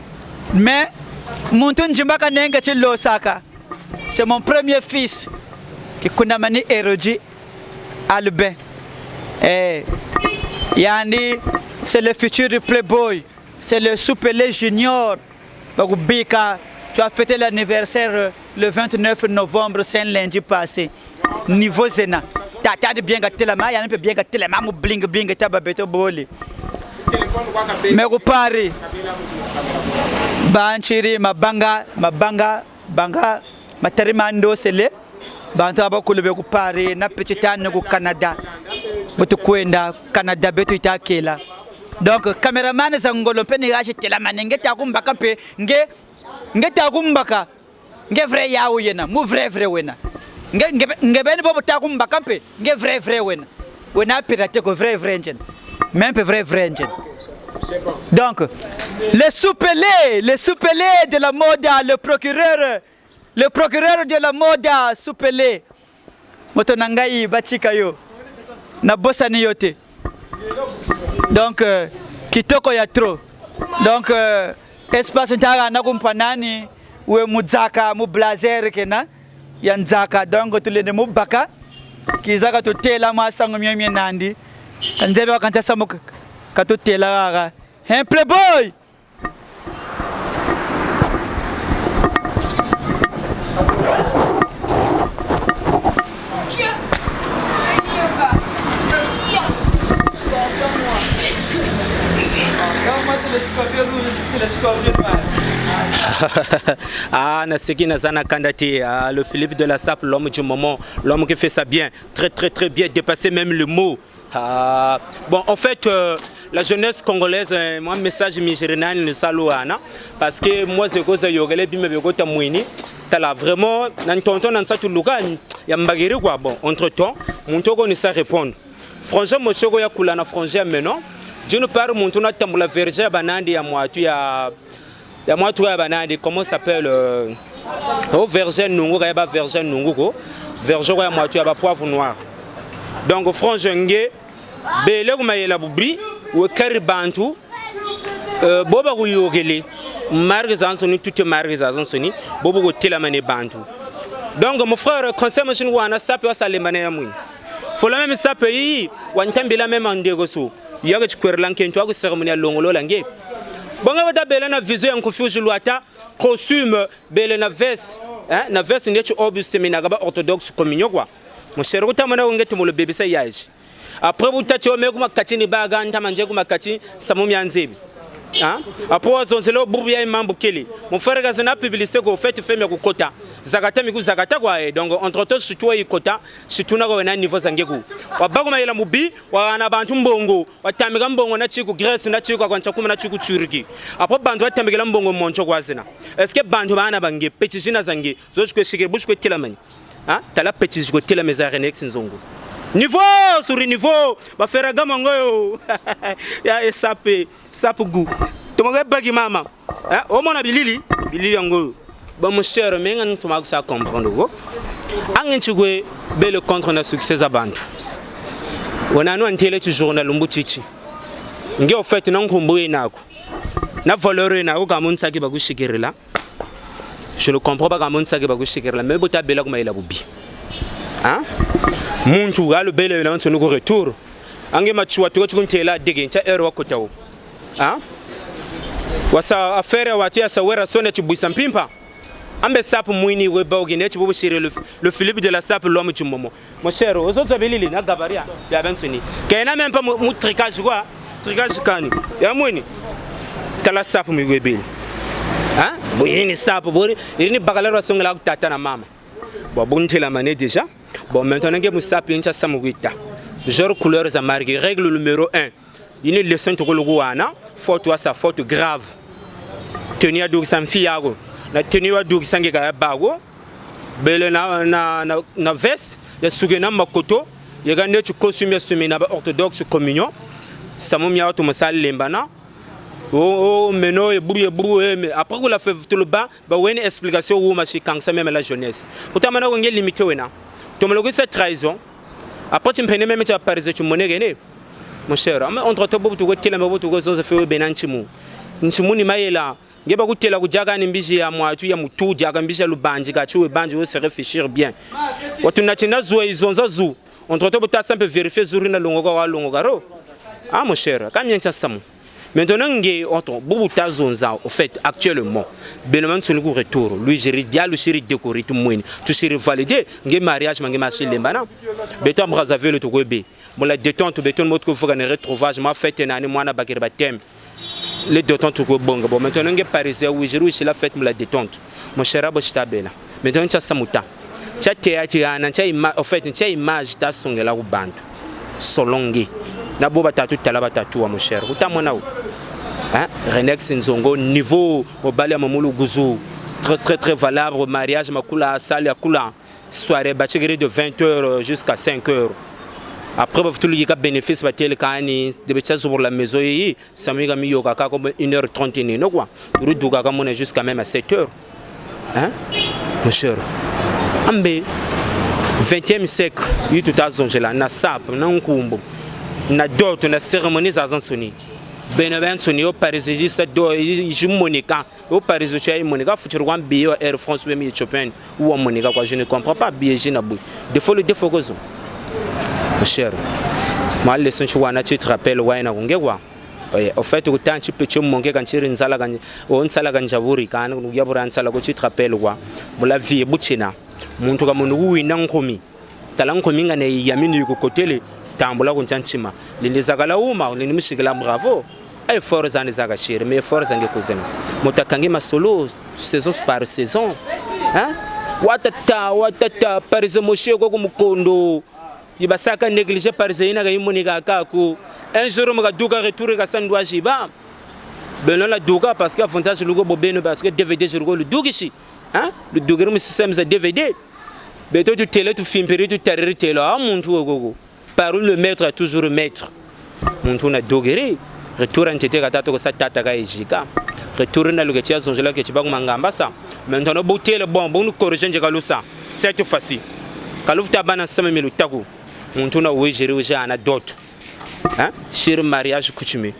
mais muntu njimbaka nenga chilo saka c'est mon premier fils qui kunamani Eroji Albin yani c'est le futur playboy c'est le soupelé junior Bagubika tu as fêté l'anniversaire le 29 novembre c'est lundi passé niveau zena tata de bien gâté la main il y a un peu bien gâté la main bling bling taba beto boli mais au Paris banchiri mabanga matarimando sele banta ba kulube ku Paris na petitane ku Canada butu kwenda Canada beto itakela donc cameraman zangolo peni gashi tela manenge ta kumbaka pe nge ta kumbaka nge vrai yawo yena mu vrai wena nge beni bobo ta kumbaka pe nge vrai wena pirate ko vrai njen même peu vrai njen. Donc le soupelé de la moda, le procureur de la moda soupelé moto nangai bachika yo na bosani yote. Donc kitoko ya trop. Donc espace ntaka na kumpanani we muzaka mu blazer kena ya nzaka donc tulende mu baka kizaka tutela masango myemye nandi nzebe wakanta samu katutela gaga un playboy. Ah, Naseki Nazana Kandati, le Philippe de la Sape, l'homme du moment, l'homme qui fait ça bien, très bien, dépasser même le mot. Bon, en fait, la jeunesse congolaise, moi message mijirinani le salouana parce que moi c'est quoi ça yogale bime begota mouini tala vraiment nan tonton nan sa tulugani ya mbagiri quoi bon entre temps mon toko ne sait répondre franchement monsieur ko ya kula na frangère maintenant d'une part mon tona tambula verger banandi ya moatu ya moatu ya banandi comment s'appelle au verger nungu ka ba verger nungu ko verger ya moatu ya ba poivre noir donc frangenge bele ko mayela bubri ou Karibantu, Boba Yogele, Margazansoni, toutes les Margazansoni, Bobo Telamane Bantu. Donc, mon frère, conseil machine ou un sape à Salemane Amoun. Faut la même sape, ou un tambila même en dégosso. Yagach Querlankin, toi, cérémonial Longolo Langé. Bon, on va belena visé en confusion loata, costume, belena veste, na veste n'est obus seminagaba orthodoxe communion. Mon cher Outamana, on get le bébé sayage. Après vous tâchez au mec makatini bagan tamanje kumakati samumi anzebi hein après zonzelo bubuya imambo kele mon frère gazana publicité ko fait me ko kota zakata miku zakata kwa donc entre temps surtout y kota surtout na ko na niveau zangeku wabago mayela mubi wana bantu mbongo watamika mbongo na chiku Grèce na chiku kwa nchakuma na chiku Turki après bantu watamika mbongo moncho kwa zina est-ce que bantu bana bange petit na zange zo chiko shike bushko telamani hein tala petit ko telamani za Renex Nzongo niveau sur niveau va faire gamongo ya sape gu to mo bagi mama o mona bilili ngo ba mon cher mengan to ma sa comprendre go angin chigwe bele contre na succès abantu wana no antele tu journal mbutichi nge au fait non komboye nako na valeur na ko kamun saki ba gushikirila je ne comprends pas kamun saki ba gushikirila mais bota bela ko mayela bubi hein muntu galo bele na ntonu ko retour ange machuwa to ko ntela dege ncha ero wakotawo hein wasa affaire watia sawera sone chibuisa mpimpa ambe sapu muini we bawgi ne chibubu shire le Philippe de la sape l'homme du moment mon cher aux autres belili na gabaria ya bensoni kena même pas mu tricage quoi tricage kani ya muini tala sapu mi we bele hein boyini sapu bori ini bagalero songela tata na mama bon bontela mané déjà. Bon, maintenant, nous savons que c'est genre couleur za marqué. Règle numéro 1. Il y a une leçon de l'Ouana. Faute à sa faute grave. Tenir à doux sans fiago. La tenue à doux sans bago. Belle na veste. Il y a sougena makoto. Il y a gagné du costume semaine orthodoxe communion. Ça m'a mis à tout ma salle lembana. Oh, mais non, et brouillé. Après, vous l'avez fait tout le bas. Bah, une explication où ma chicane, ça même la jeunesse. Autant maintenant, on est limité. Tu me cette trahison. Après, tu me fais même à Paris, tu me n'es mon cher. Entre toi, tu vas te la tu vas faire benanchimou. Nchimou ni maïla. Geba goûter la goujaga n'imbizi à moi, tu y a moutou, diagambija le banji, gachu et banjo, se réfléchir bien. Ou tu n'as pas joué, ils ont zazou. Entre toi, tu as simple vérifier Zurina Longoga Longogaro. Ah, mon cher, quand bien tu as ça. Maintenant, beaucoup de zonza, au fait, actuellement, Benoît son retour, lui, j'ai dit, le chéri décoré tout le monde, tout chéri validé, le mariage, je marché les manas. Béton Brazzaville, le Togobe. Bon, la détente, béton, mot que vous avez retrouvé, je m'ai fait un année, moi, à Bakirbatem. Les détentes, tout bon. Bon, maintenant, les Parisiens, oui, j'ai réussi la fête, la détente. Mon cher Abochitabela. Maintenant, tu as Samuta. Tu as théâtre, en fait, tu as image, tu as son là ou bande. Solongue. Naboba tatu talaba tatu mon cher. Utamonao. Hein? Renex Nzongo niveau au balé mamulu guzu. Très valable mariage makula salle yakula. Soirée bachigri de 20h jusqu'à 5h. Après tout le bénéfice batel kani de betcha sur la maison yi samiga mi yoka comme 1h30 no quoi. Tout duga comme on est jusqu'à même à 7h. Hein? Mon cher. Ambe 20e siècle, il tout a zongela na sap na nkumbo. Na d'autres na cérémonie za zansoni Benevent soni au Paris ça do je monica au Paris tu as monica futur wan bio Air France même Chopin ou monica quoi je ne comprends pas bien je n'abou de faut le défaut gozo mon cher mal les son chouana tu te rappelles ouais na ngengwa au fait au temps tu peux tu monter quand tu rinzala ganje on sala ganja buri kan ya buran sala ko tu te rappelles quoi pour la vie buchina muntu ka munu wi nankomi talankomi ngane yamini ko kotele tambula kunchanchima lilizagala uma linimishigala bravo ay forza anizaga shiri mais forza ngekuzena mutakangi masolo saison par saison hein watata parize moshego ko mukondo il va ça négligé par Zéina et Monika Kaku. Un jour, on douga retourner à San Douajiba. Ben là, la douga parce qu'il y a avantage le go bobeno parce que DVD je le douga ici. Hein? Le douga mais système c'est DVD. Ben toi tu télé tu film péri tu terre télé ah mon tout gogo. Par le maître a toujours maître. Mon tout na dogeri. Retour en tete kata to sa tata ka ejika. Retour na le tia zonjela ke tiba ngamba ça. Maintenant bo télé bon nous corriger njeka ça. Cette fois-ci. Kalouf tabana sama melu tago. Mon tout na oui gérer au jana d'autres. Hein? Sur mariage coutumier.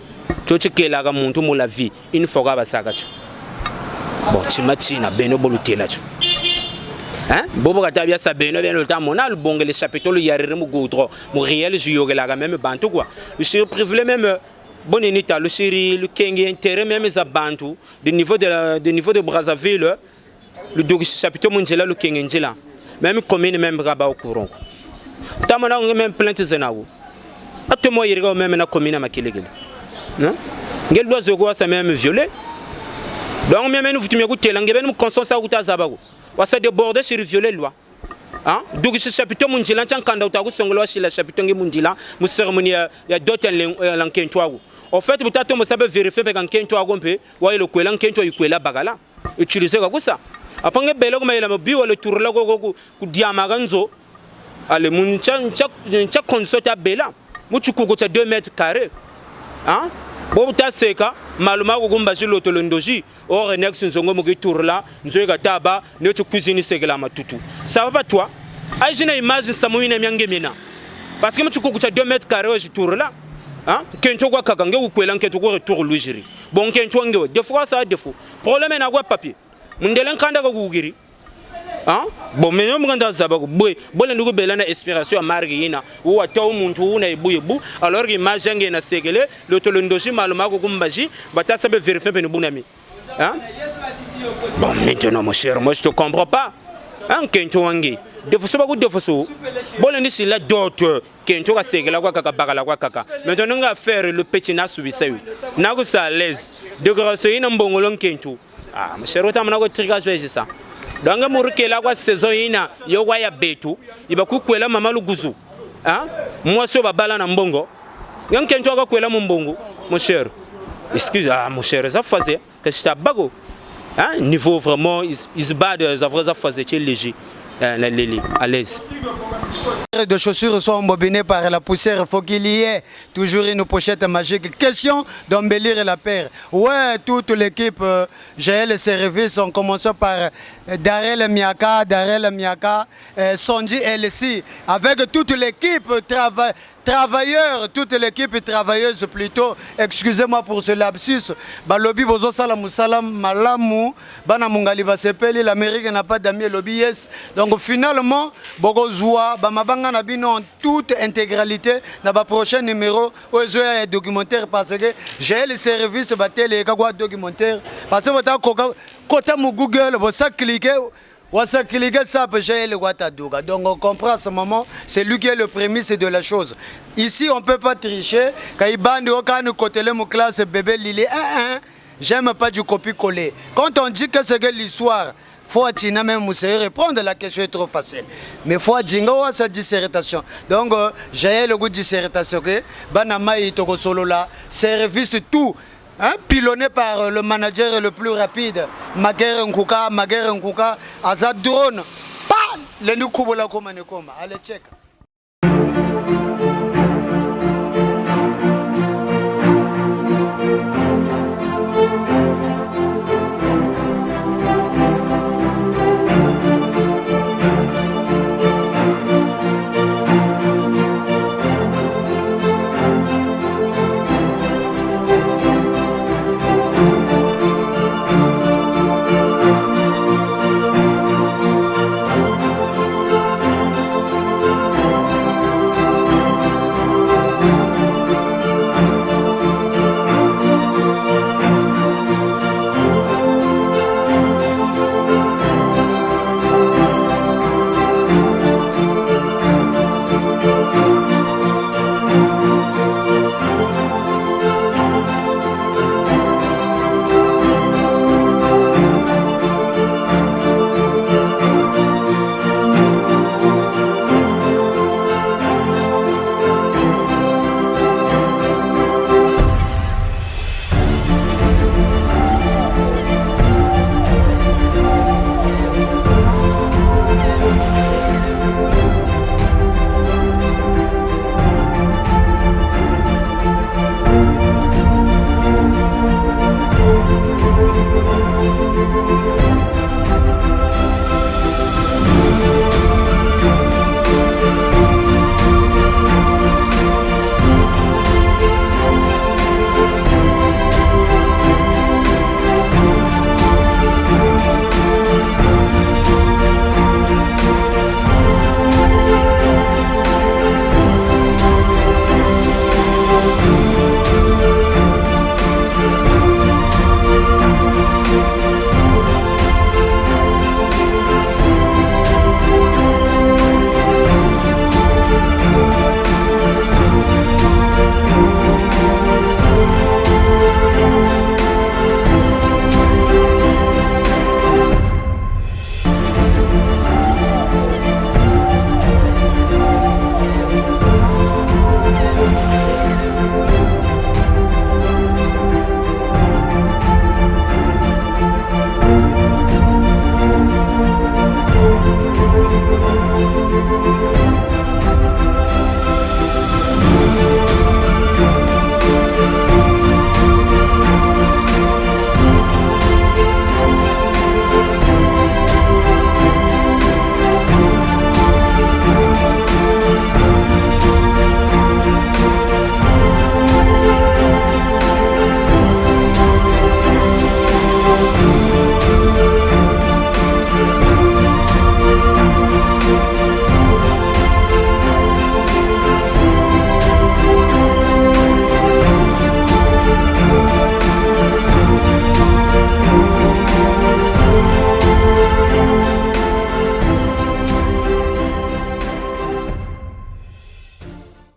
Tout ce qui est là, mon la vie, une fois que ça a bon, tu m'as dit, na beno boluté là. Hein? Bobo katabia sa beno le temps mon al bon les chapitres le yarere mu goudron, mu réel juyo la même bantu quoi. Le chéri privé même bon état le chéri le kengi intérêt même za bantu de niveau de Brazzaville le dogi chapitre mondial le kengi njela. Même commune même raba au courant. Tamana on même plainte zenawo. Après moi il regarde même na commune makilegele. Non? Ngel doit zogo sa même violé. Donc même nous vous écoutez là ngebe nous conscience à uta zabago. Wa sa déborder sur violer loi. Hein? Donc ce chapitre munjila tang kanda utago songolo shi la chapitre ngi munjila mu cérémonie ya d'autres lankentwago. En fait peut-être on sabe vérifier pe kankentwago mpe wa ile kwela nkentwa ikwela bagala. Utiliser kwa ça. Après ngebelo ko mayela mabi wa le tour la ko ku diamaga nzo. Ale muncha ncha consota bela. Muchukuko cha 2 mètres carrés. Hein? Bon, tu sais que maluma gumba sur l'autolondogie, or Renex Nzongo Mogi tour là, Nzoga Taba, notre cuisine c'est que la matutu. Ça va pas toi? Aïe, j'ai une image de Samoïne Miangemina. Parce que tu coupes 2 mètres carrés, je tourne là. Hein? Kento kwa Kakange ou Kwelan Kento retour l'Ugiri. Bon, Kento Ango, deux fois ça a défaut. Problème est à papier. Mundelen Kanda Gougiri. Hein? Bon, mais nous avons zabago boy, bon nous avons inspiration à Marguerite ou à tout le monde na ibu alors image na segele le tolondoji maluma ko kumbaji bata sabe vérifier pe nubunami. Hein? Bon, maintenant mon cher, moi je te comprends pas. Hein, Kento wangi. Defoso ba ko defoso. Bon ni si la d'autres Kento ka segela kwa kaka bagala kwa kaka. Maintenant on va faire le petit na subisa wi. Na ko sa à l'aise. De grâce ina mbongolon Kento. Ah, mon cher, autant na ko trigage c'est ça. Donc je la quoi saison ina yo ya betu iba kukwela mama luguzu hein moi so babala na mbongo yanke ntoka kwela mbongo mon cher excuse mon cher ça faisait que je tabago hein niveau vraiment is bad ça vrai ça faisait léger à l'aise. De chaussures sont embobinées par la poussière, il faut qu'il y ait toujours une pochette magique. Question d'embellir la paire. Ouais, toute l'équipe GL et services ont commencé par Darel Miaka, Sonji LC, avec toute l'équipe travailleurs, toute l'équipe travailleuse plutôt. Excusez-moi pour ce lapsus. Balobi bozo salam salam malamu, bana mungali basepeli, l'Amérique n'a pas d'amis lobby yes. Donc finalement, bogo zoua, bamabanga na bino en toute intégralité dans le prochain numéro où je un documentaire parce que j'ai le service batel et quoi documentaire parce que votre côté mon Google vous ça cliquer ça peut gérer le Ouattadouga. Donc on comprend à ce moment, c'est lui qui est le prémisse de la chose. Ici on peut pas tricher. Quand il bande au cas côté mon classe bébé Lili, j'aime pas du copier-coller. Quand on dit que c'est que l'histoire faut que même répondre, la question est trop facile. Mais faut que sa dissertation. Donc j'ai le goût de dissertation que Banamaï Toko Solo là, service tout. Hein, pilonné par le manager le plus rapide, Maguire Nkuka, Azad Drone. Pas le Nukubola Koma. Allez, check.